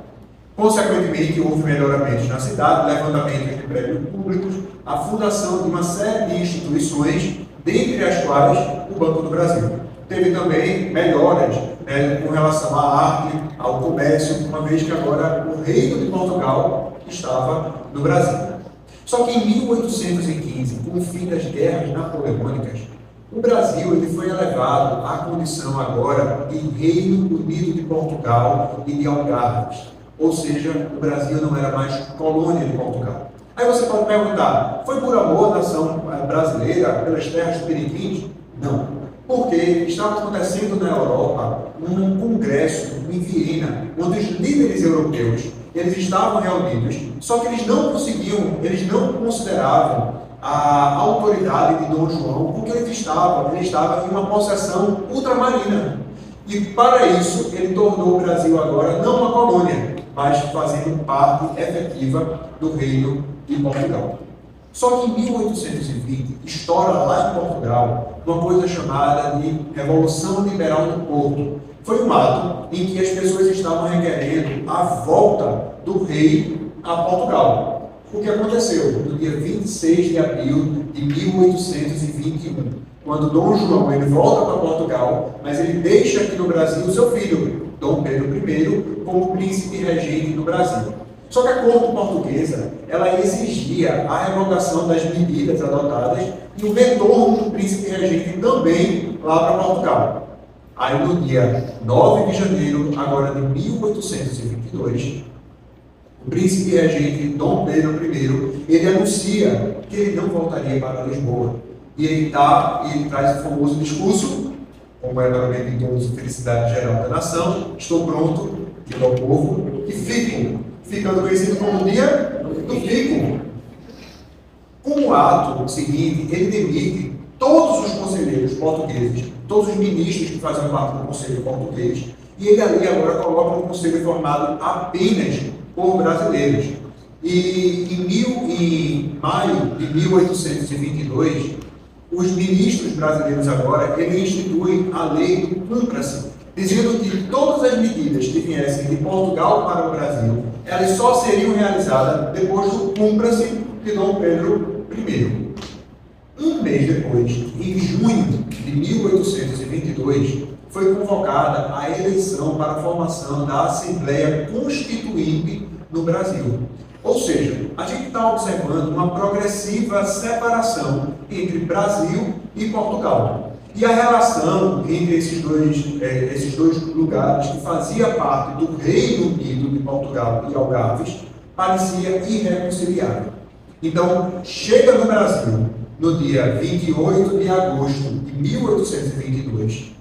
Consequentemente, houve melhoramentos na cidade, levantamento de prédios públicos, a fundação de uma série de instituições, dentre as quais o Banco do Brasil. Teve também melhoras com relação à arte, ao comércio, uma vez que agora o reino de Portugal estava no Brasil. Só que em 1815, com o fim das guerras napoleônicas, o Brasil ele foi elevado à condição agora de Reino Unido de Portugal e de Algarves. Ou seja, o Brasil não era mais colônia de Portugal. Aí você pode perguntar, foi por amor à nação brasileira, pelas terras tupiniquins? Não. Porque estava acontecendo na Europa um congresso em Viena, onde os líderes europeus eles estavam reunidos, só que eles não conseguiam, eles não consideravam a autoridade de Dom João, porque ele estava em uma possessão ultramarina. E para isso, ele tornou o Brasil agora não uma colônia, mas fazendo parte efetiva do reino de Portugal. Só que em 1820, estoura lá em Portugal uma coisa chamada de Revolução Liberal do Porto. Foi um ato em que as pessoas estavam requerendo a volta do rei a Portugal. O que aconteceu no dia 26 de abril de 1821, quando Dom João ele volta para Portugal, mas ele deixa aqui no Brasil o seu filho, Dom Pedro I, como príncipe regente do Brasil. Só que a corte portuguesa ela exigia a revogação das medidas adotadas e o retorno do príncipe regente também lá para Portugal. Aí no dia 9 de janeiro, agora de 1822, o príncipe regente Dom Pedro I, ele anuncia que ele não voltaria para Lisboa. E ele traz o famoso discurso, como é normalmente em todos, felicidade geral da nação, estou pronto, digo ao povo, que fiquem, ficando conhecido como o dia do fico. Com o ato seguinte, ele demite todos os conselheiros portugueses, todos os ministros que faziam parte do conselho português, e ele ali agora coloca um conselho formado apenas por brasileiros. E em maio de 1822, os ministros brasileiros agora, eles instituem a lei do Cumpra-se, dizendo que todas as medidas que viessem de Portugal para o Brasil, elas só seriam realizadas depois do Cumpra-se de Dom Pedro I. Um mês depois, em junho de 1822, foi convocada a eleição para a formação da Assembleia Constituinte no Brasil. Ou seja, a gente está observando uma progressiva separação entre Brasil e Portugal. E a relação entre esses dois lugares, que fazia parte do Reino Unido de Portugal e Algarves, parecia irreconciliável. Então, chega no Brasil, no dia 28 de agosto de 1822,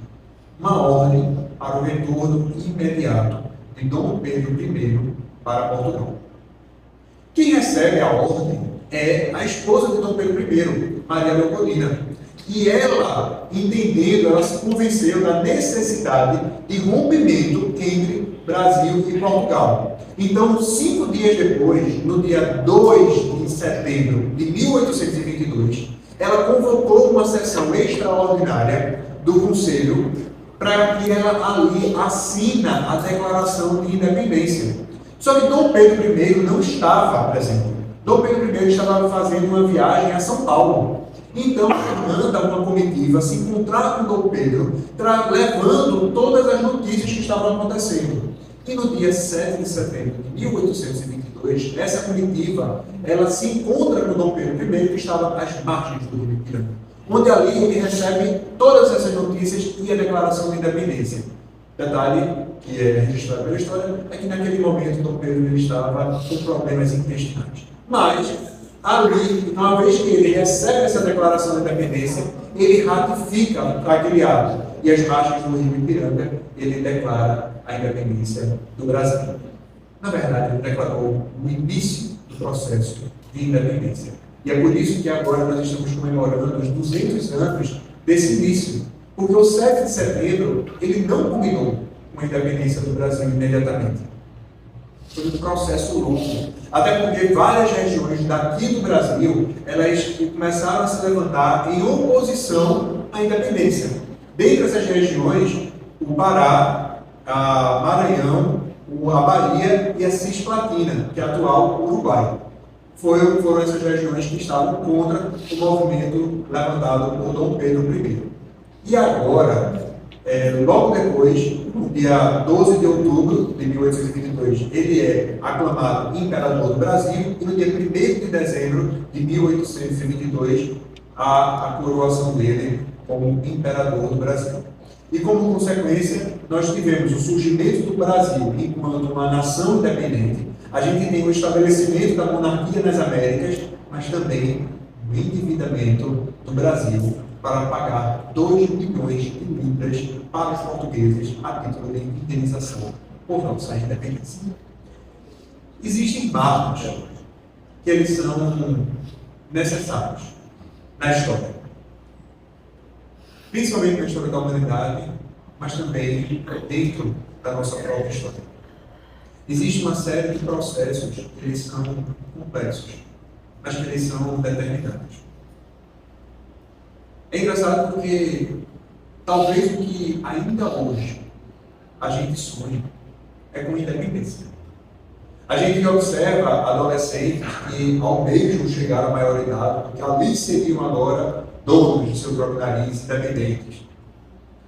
uma ordem para o retorno imediato de Dom Pedro I para Portugal. Quem recebe a ordem é a esposa de Dom Pedro I, Maria Leopoldina. E ela, entendendo, ela se convenceu da necessidade de rompimento entre Brasil e Portugal. Então, 5 dias depois, no dia 2 de setembro de 1822, ela convocou uma sessão extraordinária do Conselho para que ela ali assina a Declaração de Independência. Só que Dom Pedro I não estava presente. Dom Pedro I estava fazendo uma viagem a São Paulo. Então, ele manda uma comitiva se encontrar com Dom Pedro, levando todas as notícias que estavam acontecendo. E no dia 7 de setembro de 1822, essa comitiva, ela se encontra com Dom Pedro I, que estava às margens do Rio Ipiranga, onde ali ele recebe todas essas notícias e a Declaração de Independência. Detalhe que é registrado pela história é que naquele momento Dom Pedro ele estava com problemas intestinais. Mas, ali, uma vez que ele recebe essa Declaração de Independência, ele ratifica aquele ato. E às margens do Rio Ipiranga, ele declara a independência do Brasil. Na verdade, ele declarou o início do processo de independência. E é por isso que agora nós estamos comemorando os 200 anos desse início. Porque o 7 de setembro, ele não culminou com a independência do Brasil imediatamente. Foi um processo longo. Até porque várias regiões daqui do Brasil, elas começaram a se levantar em oposição à independência. Dentre essas regiões, o Pará, a Maranhão, a Bahia e a Cisplatina, que é a atual Uruguai. Foram essas regiões que estavam contra o movimento levantado por Dom Pedro I. E agora, Logo depois, no dia 12 de outubro de 1822, ele é aclamado imperador do Brasil, e no dia 1º de dezembro de 1822, há a coroação dele como imperador do Brasil. E como consequência, nós tivemos o surgimento do Brasil enquanto uma nação independente. A gente tem o estabelecimento da monarquia nas Américas, mas também o endividamento do Brasil para pagar 2 milhões de libras para os portugueses a título de indenização por nossa independência. Existem marcos que eles são necessários na história, principalmente na história da humanidade, mas também dentro da nossa própria história. Existe uma série de processos que eles são complexos, mas que eles são determinantes. É engraçado porque talvez o que ainda hoje a gente sonha é com independência. A gente observa adolescentes que almejam chegar à maioridade, porque ali seriam agora donos de seu próprio nariz, independentes.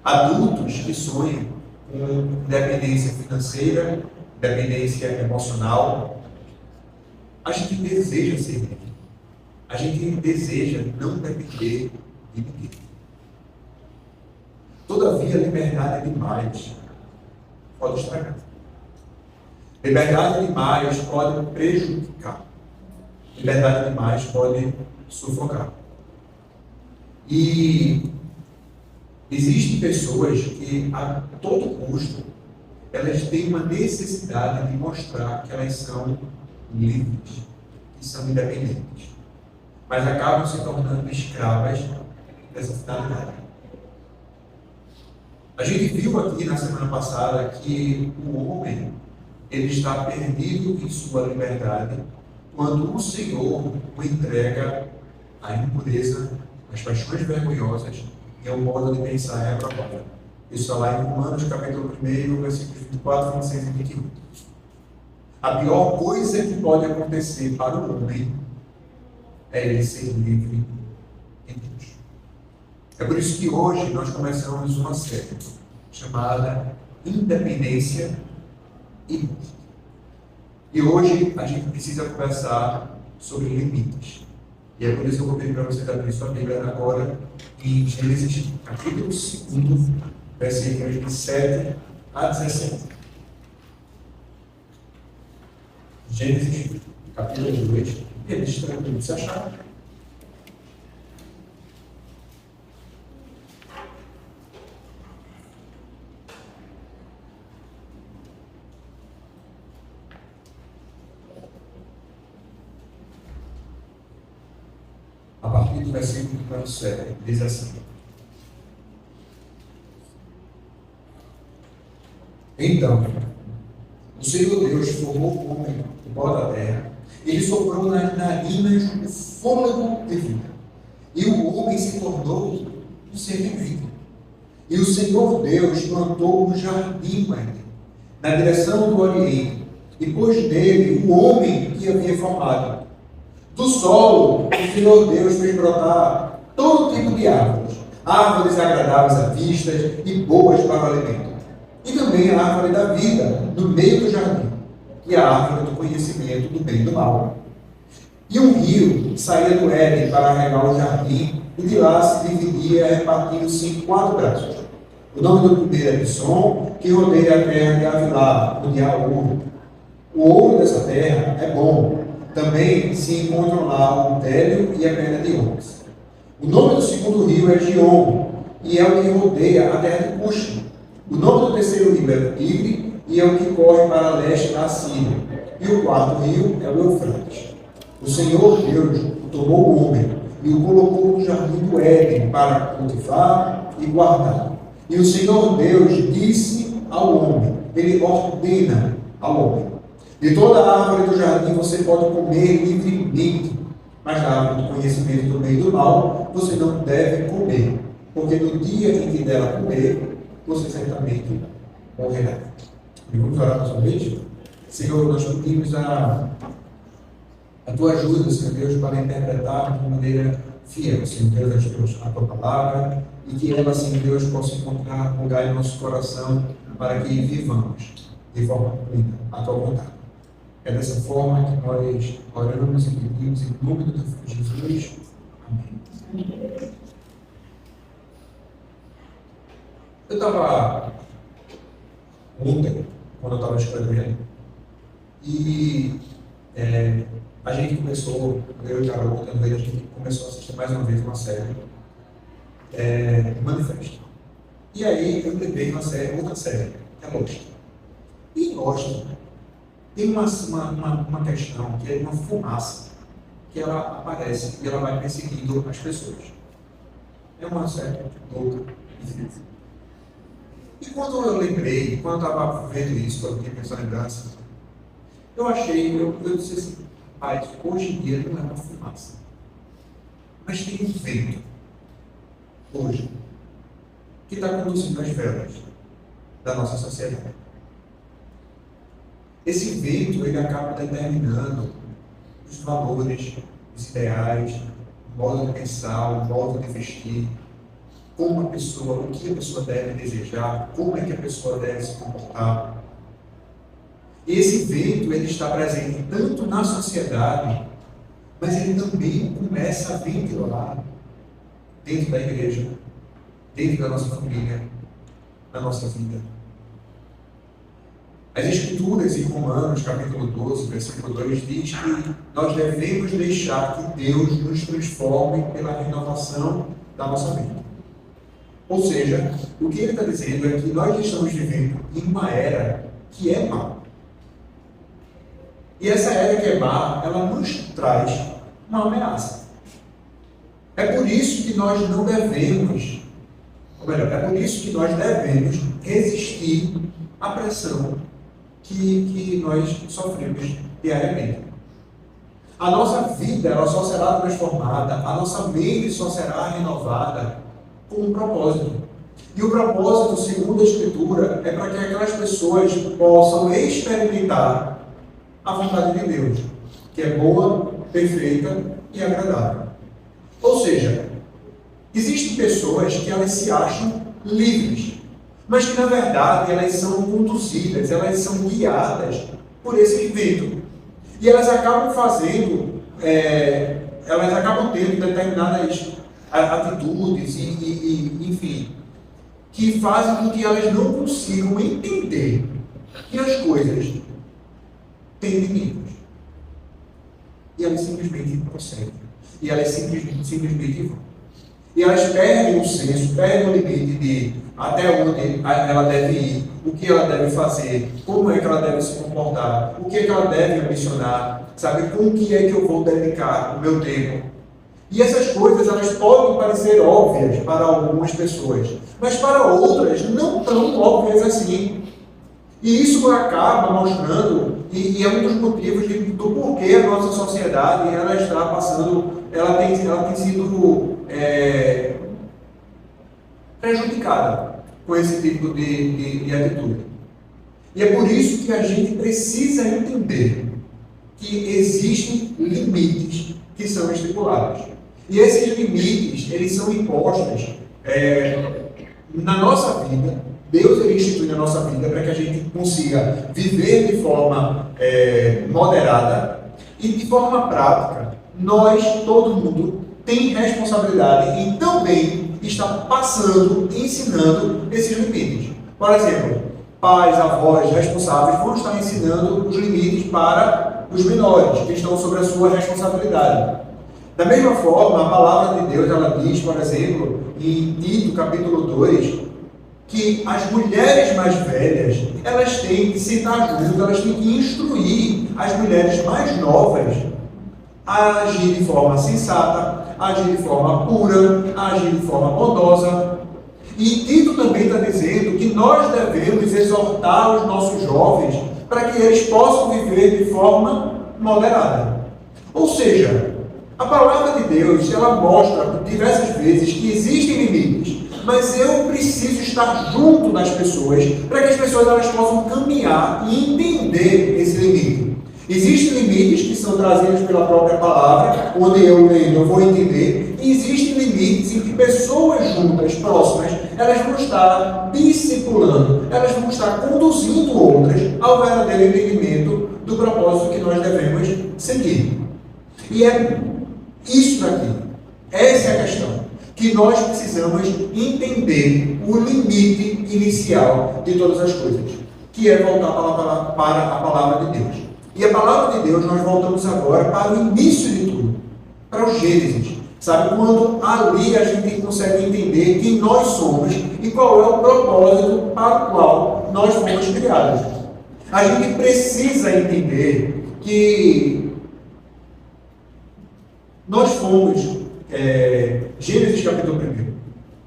Adultos que sonham com independência financeira, independência emocional. A gente deseja ser livre. A gente deseja não depender de ninguém. Todavia, liberdade demais pode estragar. Liberdade demais pode prejudicar. Liberdade demais pode sufocar. E existem pessoas que, a todo custo, elas têm uma necessidade de mostrar que elas são livres, que são independentes, mas acabam se tornando escravas dessa finalidade. A gente viu aqui na semana passada que o homem ele está perdido em sua liberdade quando o Senhor o entrega à impureza, às paixões vergonhosas e ao modo de pensar e reprobado. Isso está lá em Romanos, capítulo 1, versículos 24, 26 e 28. A pior coisa que pode acontecer para o homem é ele ser livre em Deus. É por isso que hoje nós começamos uma série chamada Independência e Morte. E hoje a gente precisa conversar sobre limites. E é por isso que eu vou pedir para você abrir sua Bíblia agora em Gênesis, capítulo 2, versículos de 7 a 17. Gênesis, capítulo 2, eles tranquilo se achar. A partir do versículo 7, diz assim: Então, o Senhor Deus formou o homem do pó da terra, e ele soprou nas narinas o fôlego de vida, e o homem se tornou um ser vivente. E o Senhor Deus plantou um jardim na direção do Oriente, e pôs nele o homem que havia formado. Do solo, o Senhor Deus fez brotar todo tipo de árvores, árvores agradáveis à vista e boas para o alimento. E também a árvore da vida no meio do jardim, e a árvore do conhecimento do bem e do mal. E um rio saía do Éden para regar o jardim, e de lá se dividia, repartindo-se em 4 braços. O nome do primeiro é Pisson, que rodeia a terra de Avilá, onde há ouro. O ouro dessa terra é bom. Também se encontram lá o télio e a pedra de ônix. O nome do segundo rio é Gion, e é o que rodeia a terra de Cush. O nome do terceiro rio é o Tigre, e é o que corre para leste da Síria. E o quarto rio é o Eufrates. O Senhor Deus tomou o homem e o colocou no jardim do Éden para cultivar e guardar. E o Senhor Deus disse ao homem, ele ordena ao homem: de toda a árvore do jardim você pode comer livremente, mas da árvore do conhecimento do bem e do mal você não deve comer, porque no dia em que dela comer, você certamente morrerá. E vamos orar mais uma vez? Senhor, nós pedimos a Tua ajuda, Senhor Deus, para interpretar de maneira fiel, Senhor Deus, a tua palavra, e que ela, Senhor Deus, possa encontrar lugar em nosso coração para que vivamos de forma plena a tua vontade. É dessa forma que nós oramos e pedimos em nome do teu Filho Jesus. Amém. Eu estava ontem, quando eu estava escrevendo, e a gente começou, eu e Carol, ontem, a gente começou a assistir mais uma vez uma série, Manifesto. E aí eu lembrei de outra série, que é Lost. E em Lost tem uma questão que é uma fumaça, que ela aparece e ela vai perseguindo as pessoas. É uma série louca. E quando eu lembrei, quando eu estava vendo isso, quando eu tinha essa lembrança, eu disse assim, pai, hoje em dia não é uma fumaça, mas tem um vento, hoje, que está conduzindo as velas da nossa sociedade. Esse vento, ele acaba determinando os valores, os ideais, o modo de pensar, o modo de vestir, como a pessoa, o que a pessoa deve desejar, como é que a pessoa deve se comportar. Esse vento, ele está presente tanto na sociedade, mas ele também começa a ventilar dentro da igreja, dentro da nossa família, na nossa vida. As Escrituras, em Romanos, capítulo 12, versículo 2, diz que nós devemos deixar que Deus nos transforme pela renovação da nossa vida. Ou seja, o que ele está dizendo é que nós estamos vivendo em uma era que é má. E essa era que é má, ela nos traz uma ameaça. É por isso que nós não devemos, ou melhor, é por isso que nós devemos resistir à pressão que nós sofremos diariamente. A nossa vida, ela só será transformada, a nossa mente só será renovada com um propósito. E o propósito, segundo a Escritura, é para que aquelas pessoas possam experimentar a vontade de Deus, que é boa, perfeita e agradável. Ou seja, existem pessoas que elas se acham livres, mas que na verdade elas são conduzidas, elas são guiadas por esse vento. E elas acabam fazendo, elas acabam tendo determinadas atitudes enfim, que fazem com que elas não consigam entender que as coisas têm limites. E elas simplesmente prosseguem. E elas simplesmente vão. E elas perdem o senso, perdem o limite de até onde ela deve ir, o que ela deve fazer, como é que ela deve se comportar, o que é que ela deve ambicionar, sabe, com o que é que eu vou dedicar o meu tempo. E essas coisas, elas podem parecer óbvias para algumas pessoas, mas para outras não tão óbvias assim. E isso acaba mostrando, e é um dos motivos do porquê a nossa sociedade ela está passando, ela tem sido prejudicada com esse tipo de atitude. E é por isso que a gente precisa entender que existem limites que são estipulados. E esses limites, eles são impostos na nossa vida. Deus, ele institui na nossa vida para que a gente consiga viver de forma moderada e de forma prática. Nós, todo mundo, tem responsabilidade em também estar passando e ensinando esses limites. Por exemplo, pais, avós, responsáveis vão estar ensinando os limites para os menores que estão sob a sua responsabilidade. Da mesma forma, a palavra de Deus, ela diz, por exemplo, em Tito, capítulo 2, que as mulheres mais velhas, elas têm que sentar juntas, elas têm que instruir as mulheres mais novas a agir de forma sensata, a agir de forma pura, a agir de forma bondosa. E Tito também está dizendo que nós devemos exortar os nossos jovens para que eles possam viver de forma moderada. Ou seja, a palavra de Deus, ela mostra por diversas vezes que existem limites, mas eu preciso estar junto das pessoas para que as pessoas elas possam caminhar e entender esse limite. Existem limites que são trazidos pela própria palavra, onde eu vou entender, E existem limites em que pessoas juntas, próximas, elas vão estar discipulando, elas vão estar conduzindo outras ao verdadeiro entendimento do propósito que nós devemos seguir. E é isso daqui. Essa é a questão. Que nós precisamos entender o limite inicial de todas as coisas, que é voltar para a palavra de Deus. E a palavra de Deus, nós voltamos agora para o início de tudo, para o Gênesis. Sabe, quando ali a gente consegue entender quem nós somos e qual é o propósito para o qual nós fomos criados. A gente precisa entender que nós fomos, Gênesis capítulo 1,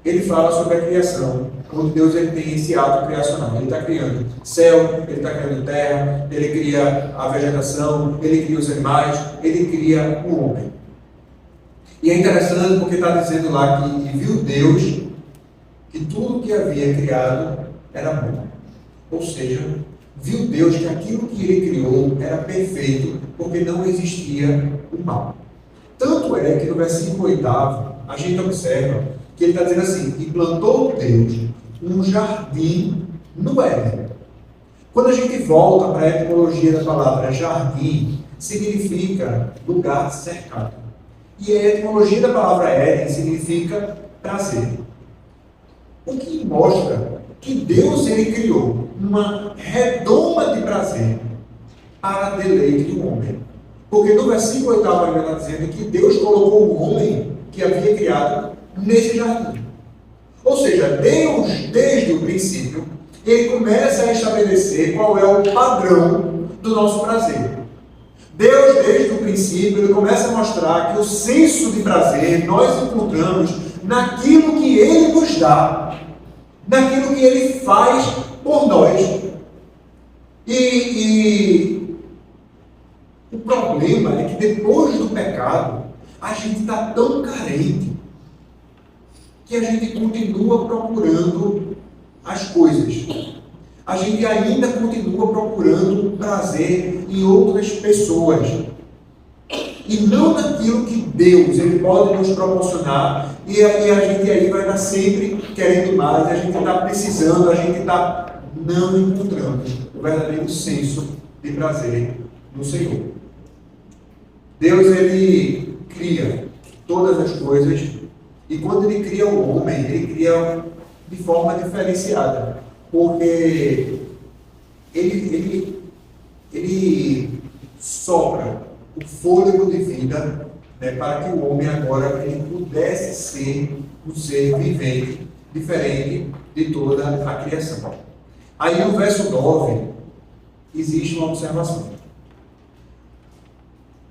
ele fala sobre a criação, onde Deus ele tem esse ato criacional. Ele está criando céu, ele está criando terra, ele cria a vegetação, ele cria os animais, ele cria o homem. E é interessante porque está dizendo lá que viu Deus que tudo que havia criado era bom. Ou seja, viu Deus que aquilo que ele criou era perfeito, porque não existia o mal. Tanto é que no versículo 8º, a gente observa que ele está dizendo assim: e plantou Deus um jardim no Éden. Quando a gente volta para a etimologia da palavra jardim, significa lugar cercado. E a etimologia da palavra Éden significa prazer. O que mostra que Deus ele criou uma redoma de prazer para deleite do homem. Porque no versículo 8º ele está dizendo que Deus colocou o homem que havia criado nesse jardim. Ou seja, Deus, desde o princípio, ele começa a estabelecer qual é o padrão do nosso prazer. Deus, desde o princípio, ele começa a mostrar que o senso de prazer nós encontramos naquilo que ele nos dá, naquilo que ele faz por nós. E o problema é que depois do pecado, a gente está tão carente que a gente continua procurando as coisas. A gente ainda continua procurando prazer em outras pessoas. E não naquilo que Deus ele pode nos proporcionar. E aí a gente aí vai estar sempre querendo mais, a gente está precisando, a gente está não encontrando o verdadeiro senso de prazer no Senhor. Deus ele cria todas as coisas e quando ele cria o homem, ele cria de forma diferenciada. Porque ele sopra o fôlego de vida, né, para que o homem agora ele pudesse ser um ser vivente, diferente de toda a criação. Aí no verso 9, existe uma observação.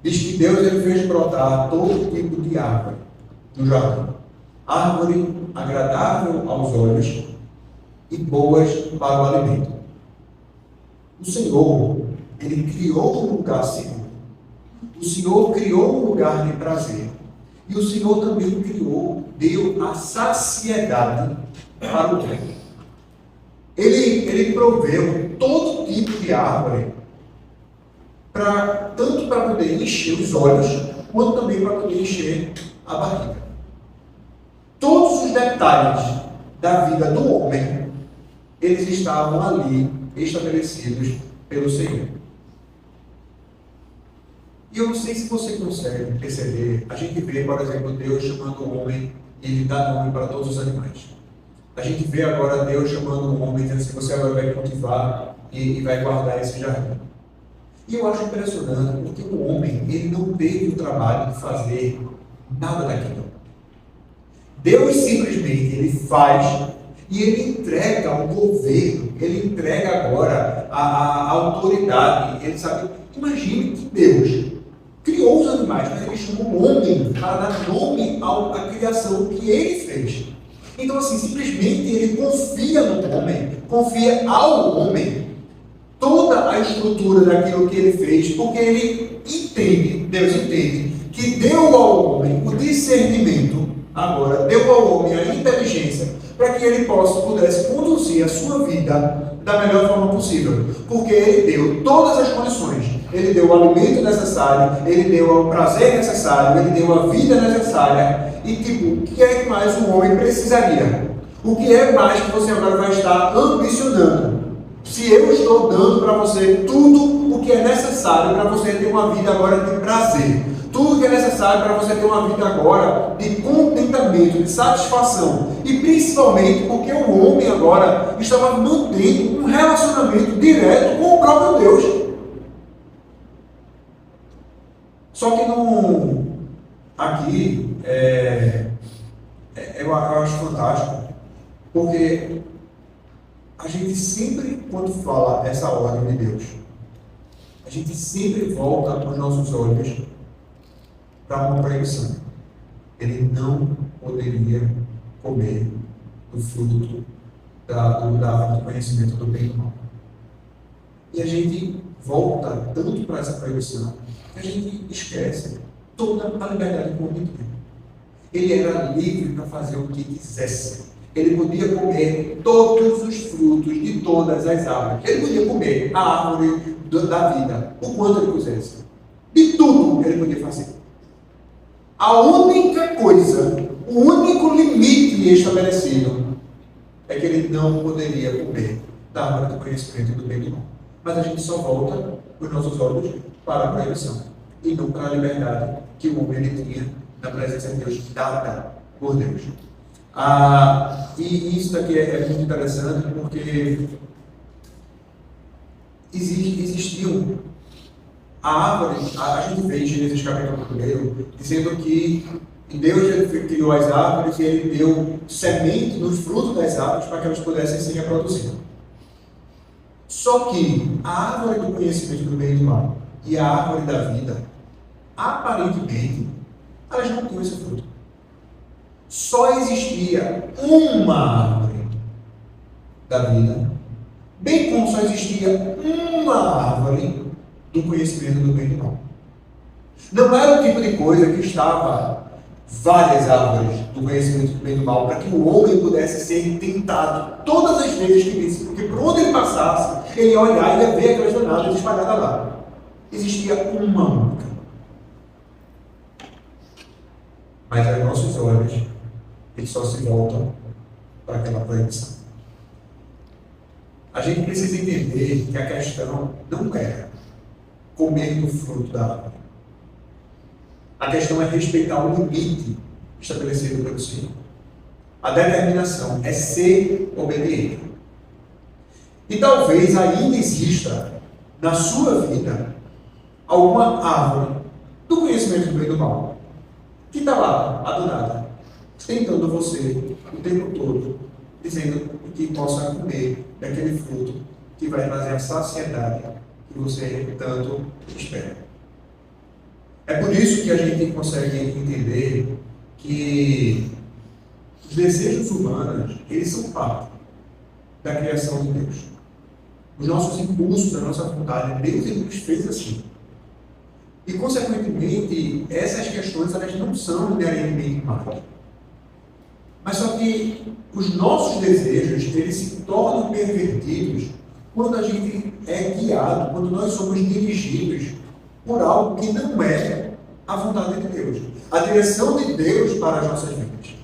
Diz que Deus ele fez brotar todo tipo de árvore no jardim. Árvore agradável aos olhos e boas para o alimento. O Senhor, ele criou um lugar seguro. O Senhor criou um lugar de prazer. E o Senhor também deu a saciedade para o homem. Ele proveu todo tipo de árvore, tanto para poder encher os olhos, quanto também para poder encher a barriga. Todos os detalhes da vida do homem, eles estavam ali estabelecidos pelo Senhor. E eu não sei se você consegue perceber, a gente vê, por exemplo, Deus chamando o homem e ele dá nome para todos os animais. A gente vê agora Deus chamando o homem, dizendo assim: você agora vai cultivar e vai guardar esse jardim. E eu acho impressionante, porque o homem, ele não teve o trabalho de fazer nada daquilo. Deus simplesmente, ele faz e ele entrega o governo, ele entrega agora a autoridade. Ele sabe, imagine que Deus criou os animais, mas ele chamou o homem para dar nome à criação que ele fez. Então, assim, simplesmente ele confia no homem, confia ao homem toda a estrutura daquilo que ele fez, porque ele entende, Deus entende, que deu ao homem o discernimento, agora deu ao homem a inteligência, para que ele pudesse conduzir a sua vida da melhor forma possível, porque ele deu todas as condições. Ele deu o alimento necessário, Ele deu o prazer necessário, Ele deu a vida necessária. E tipo, o que é que mais um homem precisaria? O que é mais que você agora vai estar ambicionando? Se eu estou dando para você tudo o que é necessário para você ter uma vida agora de prazer, tudo que é necessário para você ter uma vida agora de contentamento, de satisfação, e principalmente porque o homem agora estava mantendo um relacionamento direto com o próprio Deus. Só que aqui eu acho fantástico, porque a gente sempre, quando fala essa ordem de Deus, a gente sempre volta os nossos olhos para uma proibição. Ele não poderia comer do fruto do conhecimento do bem e do mal. E a gente volta tanto para essa proibição que a gente esquece toda a liberdade que o homem tinha. Ele era livre para fazer o que quisesse. Ele podia comer todos os frutos de todas as árvores. Ele podia comer a árvore da vida, o quanto ele quisesse. De tudo ele podia fazer. A única coisa, o único limite estabelecido é que ele não poderia comer da árvore do conhecimento do bem e do mal. Mas a gente só volta os nossos olhos para a proibição e não para a liberdade que o homem ele tinha na presença de Deus, dada por Deus. E isso daqui é muito interessante porque existiu a árvore, a gente vê em Gênesis capítulo 1, dizendo que Deus criou as árvores e Ele deu semente nos frutos das árvores para que elas pudessem se reproduzir. Só que a árvore do conhecimento do bem e do mal e a árvore da vida, aparentemente, elas não tinham esse fruto. Só existia uma árvore da vida, bem como só existia uma árvore do conhecimento do bem e do mal. Não era o tipo de coisa que estava várias árvores do conhecimento do bem e do mal para que o homem pudesse ser tentado todas as vezes que visse, porque por onde ele passasse, ele ia olhar e ia ver aquelas danadas espalhadas lá. Existia uma única. Mas aos nossos olhos, eles só se voltam para aquela proibição. A gente precisa entender que a questão não é comer do fruto da árvore. A questão é respeitar o limite estabelecido pelo Senhor. A determinação é ser obediente. E talvez ainda exista na sua vida alguma árvore do conhecimento do bem e do mal que está lá, adorada, tentando você o tempo todo, dizendo que possa comer daquele fruto que vai trazer a saciedade que você tanto espera. É por isso que a gente consegue entender que os desejos humanos, eles são parte da criação de Deus. Os nossos impulsos, a nossa vontade, Deus ele nos fez assim. E, consequentemente, essas questões elas não são inerentemente más. Mas só que os nossos desejos, eles se tornam pervertidos quando a gente é guiado, quando nós somos dirigidos por algo que não é a vontade de Deus. A direção de Deus para as nossas vidas.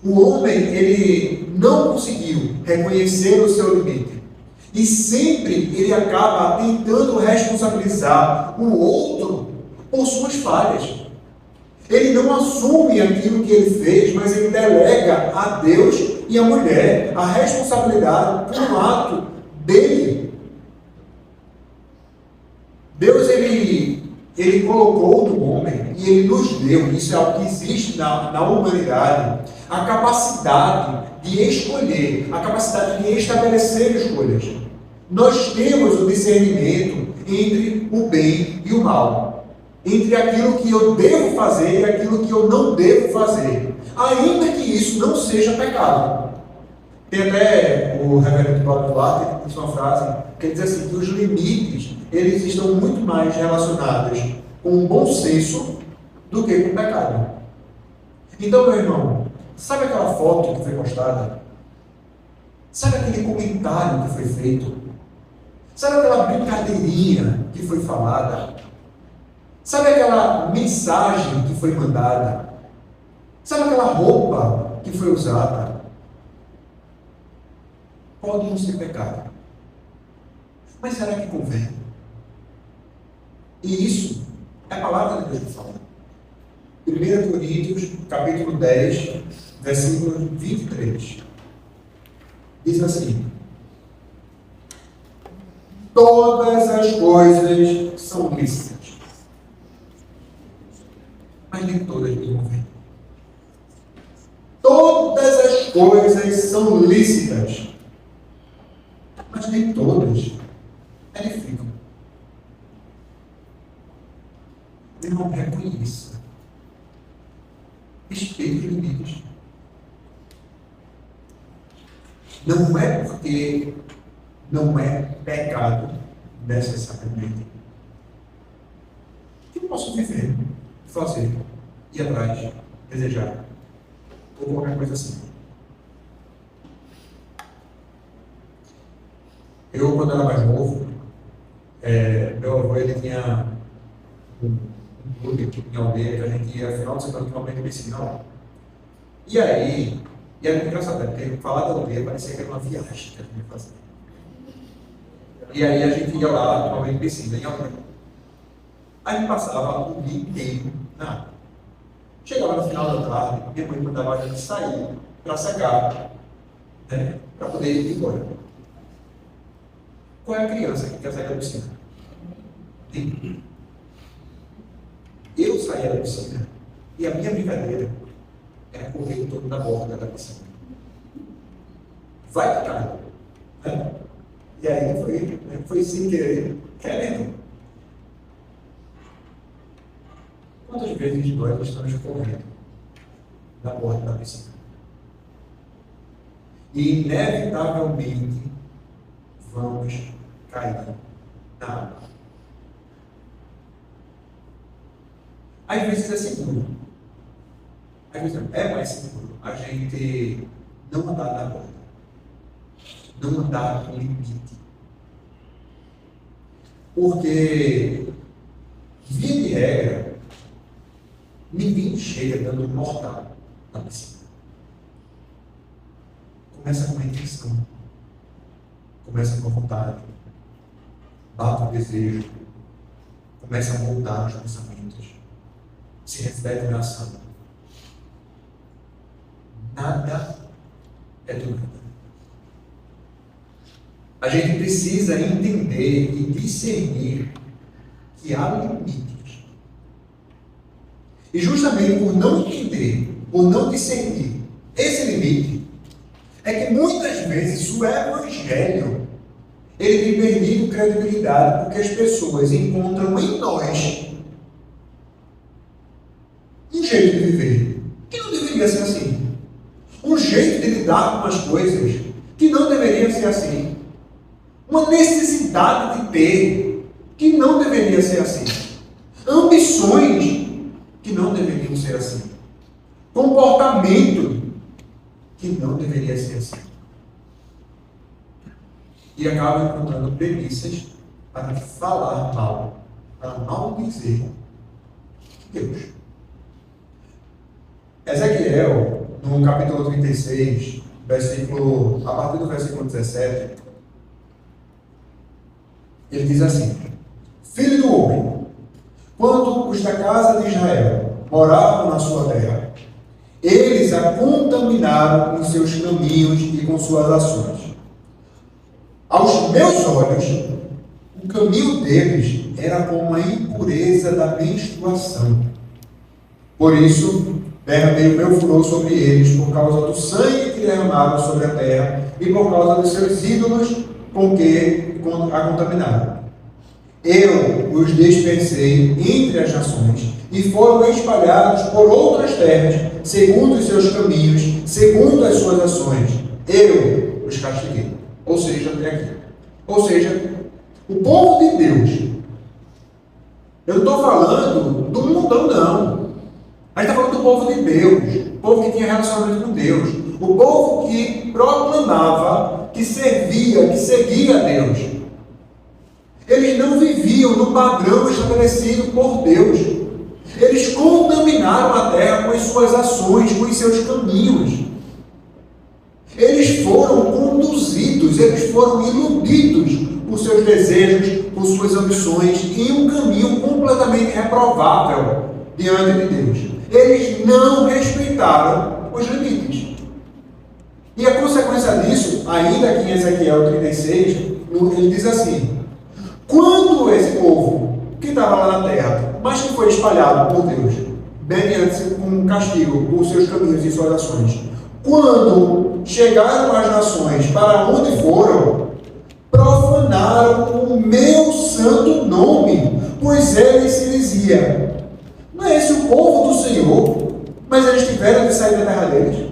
O homem, ele não conseguiu reconhecer o seu limite. E sempre ele acaba tentando responsabilizar o outro por suas falhas. Ele não assume aquilo que ele fez, mas ele delega a Deus e a mulher a responsabilidade por um ato dele. Deus, ele colocou no homem e ele nos deu, isso é algo que existe na humanidade, a capacidade de escolher, a capacidade de estabelecer escolhas. Nós temos o discernimento entre o bem e o mal, entre aquilo que eu devo fazer e aquilo que eu não devo fazer, ainda que isso não seja pecado. Tem até o reverendo Paulo Duarte que diz uma frase que diz assim, que os limites eles estão muito mais relacionados com o bom senso do que com o pecado. Então, meu irmão, sabe aquela foto que foi postada? Sabe aquele comentário que foi feito? Sabe aquela brincadeirinha que foi falada? Sabe aquela mensagem que foi mandada? Sabe aquela roupa que foi usada? Pode não ser pecado. Mas será que convém? E isso é a palavra de Deus que fala. 1 Coríntios, capítulo 10, versículo 23. Diz assim: todas as coisas são lícitas, mas nem todas me convêm. Todas as coisas são lícitas, mas nem todas edificam. Não reconheça. Respeite os limites. Não é porque não é pecado necessariamente que eu posso viver, fazer, ir atrás, desejar, ou qualquer coisa assim. Eu, quando era mais novo, meu avô, ele tinha um clube em aldeia que a gente ia final de semana totalmente medicinal. E aí, e era muito engraçado, né? Porque falar da aldeia parecia que era uma viagem que a gente ia fazer. E aí a gente ia lá, totalmente piscina, em aldeia. Aí a gente passava o dia inteiro na água. Chegava no final da tarde, minha mãe mandava a gente sair para secar, né? Para poder ir embora. Qual é a criança que quer sair da piscina? Sim. Eu saía da piscina e a minha brincadeira era correr em torno da borda da piscina. Vai ficar. Né? E aí foi sem querer, querendo. Quantas vezes nós estamos correndo na borda da piscina? E inevitavelmente vamos cair na água. Às vezes é seguro. Às vezes é mais seguro a gente não andar na borda. Não andar no limite. Porque, via de regra, ninguém chega dando mortal na piscina. Começa com a intenção. Começa com a vontade. Bate o desejo. Começa a moldar os pensamentos. Se reflete na ação. Nada é do nada. A gente precisa entender e discernir que há limites. E justamente por não entender, por não discernir esse limite, é que muitas vezes o evangelho ele tem perdido credibilidade porque as pessoas encontram em nós um jeito de viver que não deveria ser assim. Um jeito de lidar com as coisas que não deveria ser assim. Uma necessidade de ter que não deveria ser assim. Ambições que não deveriam ser assim. Comportamento que não deveria ser assim. E acaba encontrando premissas para falar mal, para maldizer Deus. Ezequiel, no capítulo 36, a partir do versículo 17, ele diz assim: Filho do homem, quando os da casa de Israel moravam na sua terra, eles a contaminaram com seus caminhos e com suas ações. Aos meus olhos, o caminho deles era como a impureza da menstruação. Por isso, derramei o meu furor sobre eles por causa do sangue que derramaram sobre a terra e por causa dos seus ídolos com que a contaminaram. Eu os dispersei entre as nações e foram espalhados por outras terras, segundo os seus caminhos, segundo as suas ações. Eu os castiguei. Ou seja, até aqui. Ou seja, o povo de Deus. Eu não estou falando do mundão, não. A gente está falando do povo de Deus. O povo que tinha relacionamento com Deus. O povo que proclamava, que servia, que seguia a Deus. Eles não viviam no padrão estabelecido por Deus. Eles contaminaram a terra com as suas ações, com os seus caminhos. Eles foram conduzidos, eles foram iludidos por seus desejos, por suas ambições, em um caminho completamente reprovável diante de Deus. Eles não respeitaram os limites. E a consequência disso, ainda aqui em Ezequiel 36, ele diz assim: quando esse povo que estava lá na terra, mas que foi espalhado por Deus, mediante um castigo por seus caminhos e suas ações, quando chegaram as nações para onde foram, profanaram o meu santo nome, pois ele se dizia: não é esse o povo do Senhor, mas eles tiveram de sair da terra deles.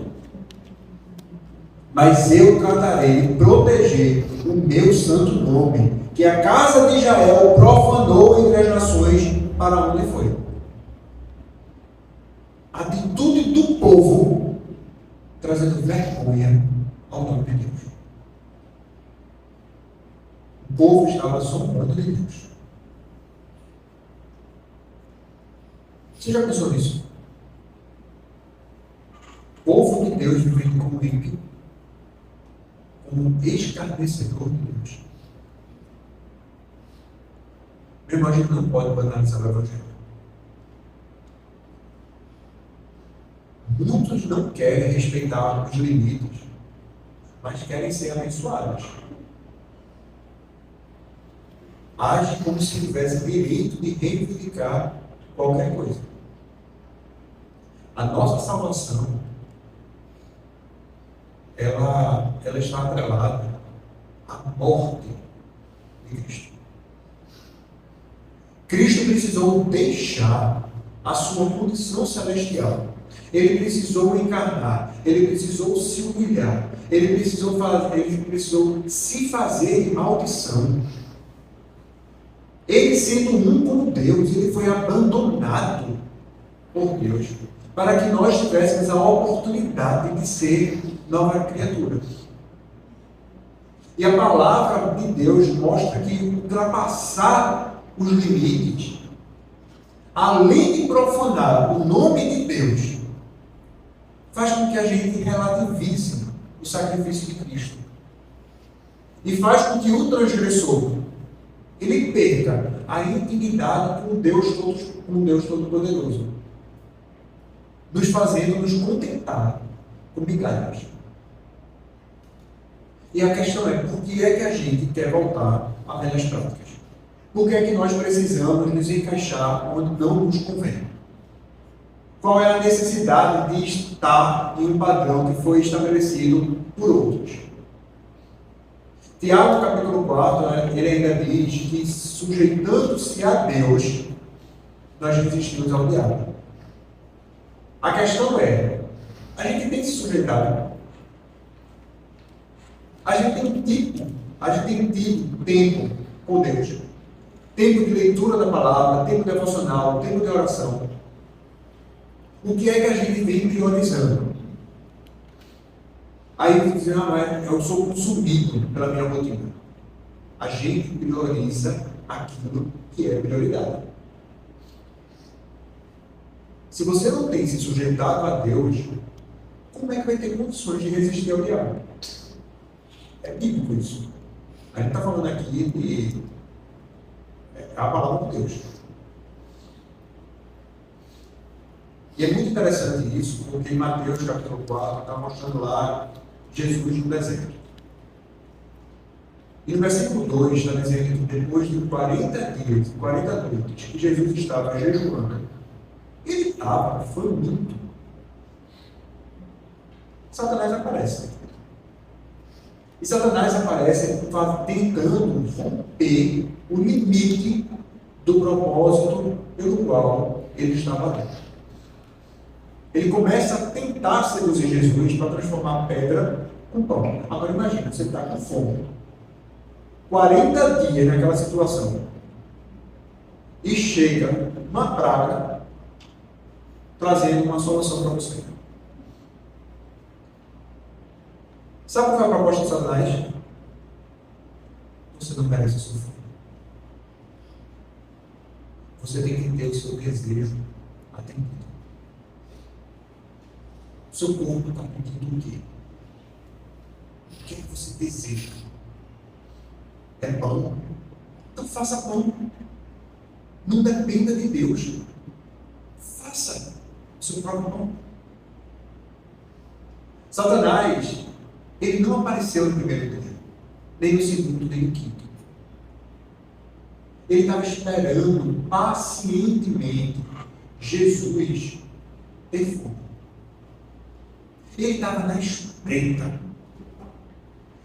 Mas eu tratarei de proteger o meu santo nome, que a casa de Israel profanou entre as nações para onde foi. A atitude do povo trazendo vergonha ao nome de Deus. O povo estava zombando de Deus. Você já pensou nisso? O povo de Deus vivendo como ímpio, como um escarnecedor de Deus. Meu irmão, a gente não pode banalizar o Evangelho. Muitos não querem respeitar os limites, mas querem ser abençoados. Agem como se tivesse direito de reivindicar qualquer coisa. A nossa salvação, ela está atrelada à morte de Cristo. Cristo precisou deixar a sua condição celestial. Ele precisou encarnar, ele precisou se humilhar, ele precisou se fazer de maldição. Ele, sendo um com Deus, ele foi abandonado por Deus, para que nós tivéssemos a oportunidade de ser nova criatura. E a palavra de Deus mostra que ultrapassar os limites, além de profanar o nome de Deus, faz com que a gente relativize o sacrifício de Cristo. E faz com que o transgressor, ele perca a intimidade com Deus Todo-Poderoso, nos fazendo nos contentar com migalhas. E a questão é, por que é que a gente quer voltar a velhas práticas? Por que é que nós precisamos nos encaixar onde não nos convém? Qual é a necessidade de estar em um padrão que foi estabelecido por outros? Tiago, capítulo 4, ele ainda diz que, sujeitando-se a Deus, nós resistimos ao diabo. A questão é, a gente tem que se sujeitar. A gente tem tido tempo com Deus. Tempo de leitura da palavra, tempo devocional, tempo de oração. O que é que a gente vem priorizando? Aí você diz, mas eu sou consumido pela minha rotina. A gente prioriza aquilo que é prioridade. Se você não tem se sujeitado a Deus, como é que vai ter condições de resistir ao diabo? É bíblico isso. A gente está falando aqui de a palavra de Deus. E é muito interessante isso, porque em Mateus capítulo 4 está mostrando lá Jesus no deserto. E no versículo 2 está dizendo que depois de 40 dias, 40 noites, que Jesus estava jejuando, ele estava faminto. Satanás aparece. E Satanás aparece tentando romper o limite do propósito pelo qual ele estava ali. Ele começa a tentar seduzir Jesus para transformar pedra com pão. Agora imagina, você está com fome. 40 dias naquela situação. E chega uma praga trazendo uma solução para você. Sabe qual foi a proposta de Satanás? Você não merece sofrer. você tem que ter o seu desejo atendido. O seu corpo está pedindo o quê? O que é que você deseja? É pão? Então faça pão. Não dependa de Deus. Faça o seu próprio pão. Satanás, ele não apareceu no primeiro dia, nem no segundo, nem no quinto. Ele estava esperando pacientemente Jesus ter fome. Ele estava na espreita.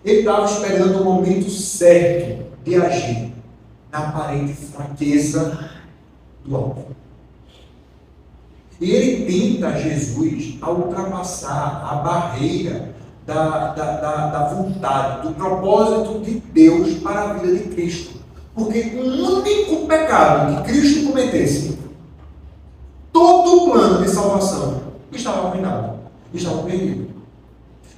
Ele estava esperando o momento certo de agir na aparente fraqueza do alvo. E ele tenta Jesus a ultrapassar a barreira da vontade, do propósito de Deus para a vida de Cristo. Porque o único pecado que Cristo cometesse, todo o plano de salvação estava arruinado, estava perdido.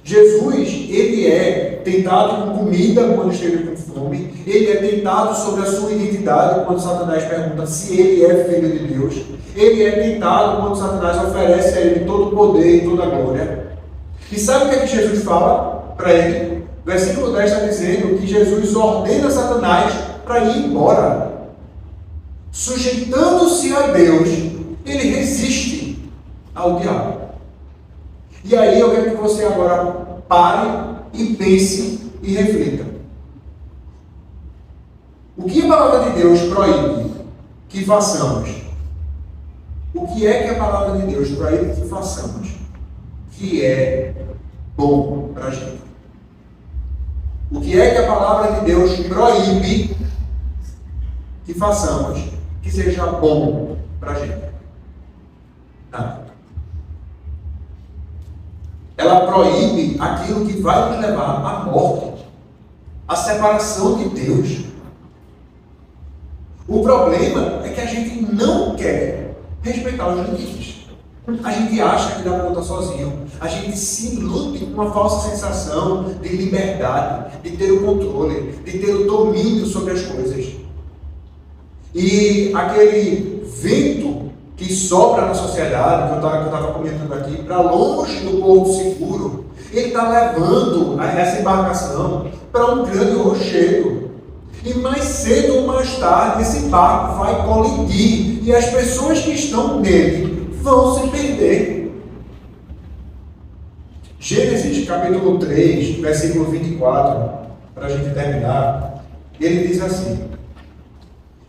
Jesus, ele é tentado com comida quando esteve com fome, ele é tentado sobre a sua identidade quando Satanás pergunta se ele é filho de Deus, ele é tentado quando Satanás oferece a ele todo o poder e toda a glória. E sabe o que é que Jesus fala para ele? Versículo 10 está dizendo que Jesus ordena Satanás para ir embora. Sujeitando-se a Deus, ele resiste ao diabo. E aí eu quero que você agora pare e pense e reflita. O que a palavra de Deus proíbe que façamos? O que é que a palavra de Deus proíbe que façamos? Que é bom para a gente. O que é que a palavra de Deus proíbe que façamos que seja bom para a gente? Nada. Ela proíbe aquilo que vai nos levar à morte, à separação de Deus. O problema é que a gente não quer respeitar os limites. A gente acha que dá para lutar sozinho. A gente se ilude com uma falsa sensação de liberdade, de ter o controle, de ter o domínio sobre as coisas. E aquele vento que sopra na sociedade, que eu estava comentando aqui, para longe do porto seguro, ele está levando essa embarcação para um grande rochedo. E mais cedo ou mais tarde, esse barco vai colidir e as pessoas que estão nele vão se perder. Gênesis capítulo 3, versículo 24, para a gente terminar, ele diz assim: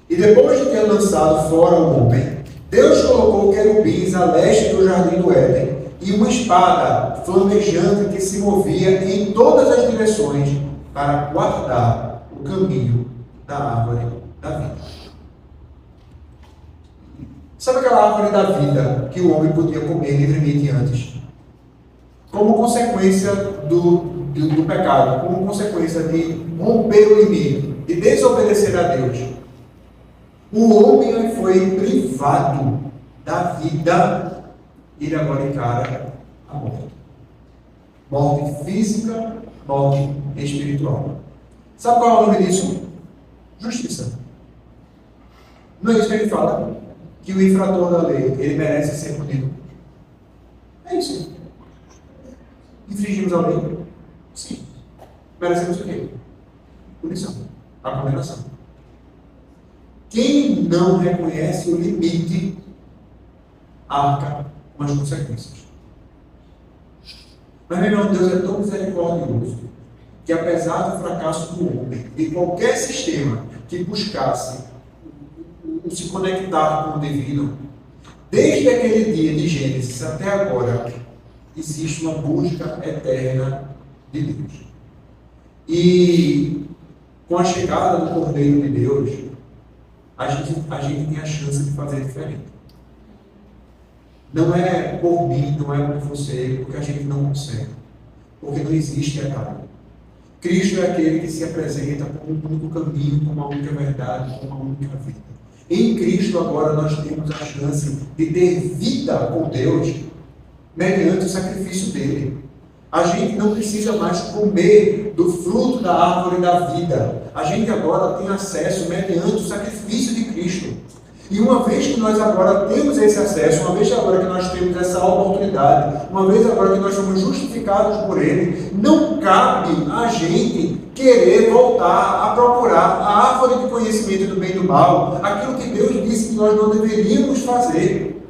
e depois de ter lançado fora o homem, Deus colocou querubins a leste do jardim do Éden e uma espada flamejante que se movia em todas as direções para guardar o caminho da árvore da vida. Sabe aquela árvore da vida que o homem podia comer livremente antes? Como consequência do pecado, como consequência de romper o limite, de desobedecer a Deus. O homem foi privado da vida e ele agora encara a morte. Morte física, morte espiritual. Sabe qual é o nome disso? Justiça. Não é isso que ele fala? Que o infrator da lei, ele merece ser punido. É isso. Infringimos a lei? Sim. Merecemos o quê? Punição. A condenação. Quem não reconhece o limite, arca com as consequências. Mas, meu irmão, Deus é tão misericordioso que, apesar do fracasso do homem, de qualquer sistema que buscasse se conectar com o divino, desde aquele dia de Gênesis até agora, existe uma busca eterna de Deus. E com a chegada do Cordeiro de Deus, a gente tem a chance de fazer diferente. Não é por mim, não é por você, porque a gente não consegue. Porque não existe atalho. Cristo é aquele que se apresenta como um único caminho, como uma única verdade, como uma única vida. Em Cristo agora nós temos a chance de ter vida com Deus mediante o sacrifício dele. A gente não precisa mais comer do fruto da árvore da vida. A gente agora tem acesso mediante o sacrifício de Cristo. E uma vez que nós agora temos esse acesso, uma vez agora que nós temos essa oportunidade, uma vez agora que nós somos justificados por Ele, não cabe a gente querer voltar a procurar a árvore de conhecimento do bem e do mal, aquilo que Deus disse que nós não deveríamos fazer.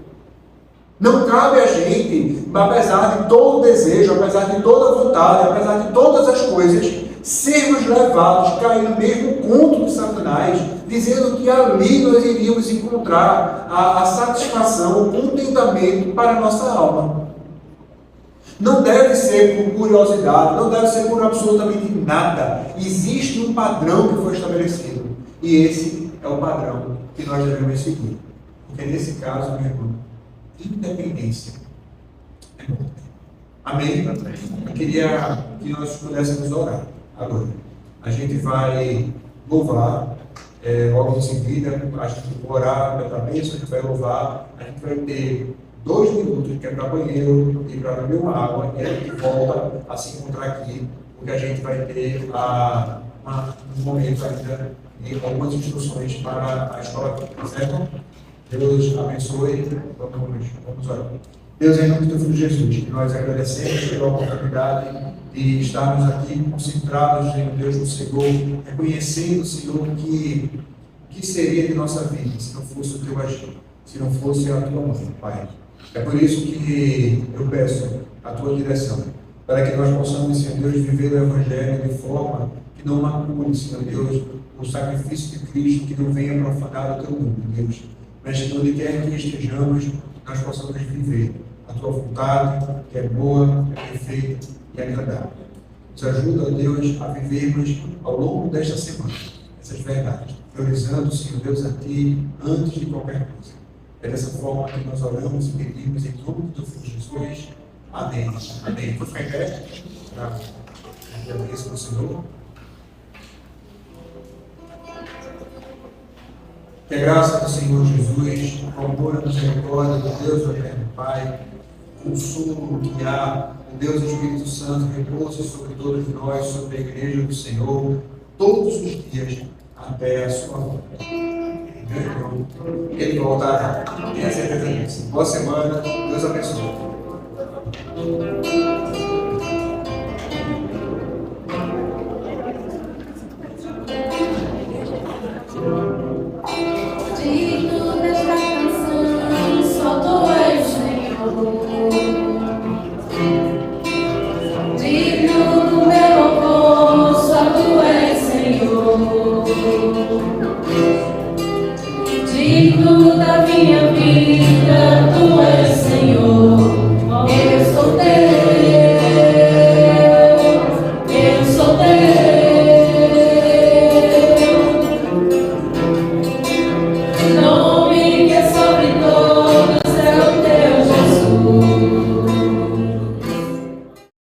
Não cabe a gente, apesar de todo o desejo, apesar de toda a vontade, apesar de todas as coisas, sermos levados, cair no mesmo conto de Satanás, dizendo que ali nós iríamos encontrar a satisfação, o contentamento para a nossa alma. Não deve ser por curiosidade, não deve ser por absolutamente nada. Existe um padrão que foi estabelecido. E esse é o padrão que nós devemos seguir. Porque nesse caso, meu irmão, independência é morte. Amém? Eu queria que nós pudéssemos orar agora. A gente vai louvar, logo em seguida, a gente vai orar pela bênção, a gente vai louvar, a gente vai ter 2 minutos que é para banheiro e para beber uma água, e a gente volta a se encontrar aqui, porque a gente vai ter um momento ainda e algumas instruções para a escola, certo? Deus abençoe. Vamos orar. Deus, em nome do Filho Jesus, que nós agradecemos pela oportunidade de estarmos aqui concentrados em Deus do Senhor, reconhecendo, Senhor, que seria de nossa vida se não fosse o teu agir, se não fosse a tua mão, Pai. É por isso que eu peço a tua direção, para que nós possamos, Senhor Deus, viver o Evangelho de forma que não macule, Senhor Deus, o sacrifício de Cristo, que não venha profanar o teu nome, Deus. Mas que onde quer que estejamos, nós possamos viver a tua vontade, que é boa, é perfeita e agradável. Nos ajuda, ó Deus, a vivermos ao longo desta semana essas verdades, priorizando, Senhor Deus, a Ti antes de qualquer coisa. É dessa forma que nós oramos e pedimos em nome do Filho Jesus. Amém. Amém. Vou ficar em pé para agradecer ao Senhor. Que a graça do Senhor Jesus, o amor e a misericórdia do Deus, o eterno Pai, o consolo que há, o Deus Espírito Santo, repouse sobre todos nós, sobre a igreja do Senhor, todos os dias, até a sua volta. Ele voltará. Tenha certeza disso. Boa semana. Deus abençoe.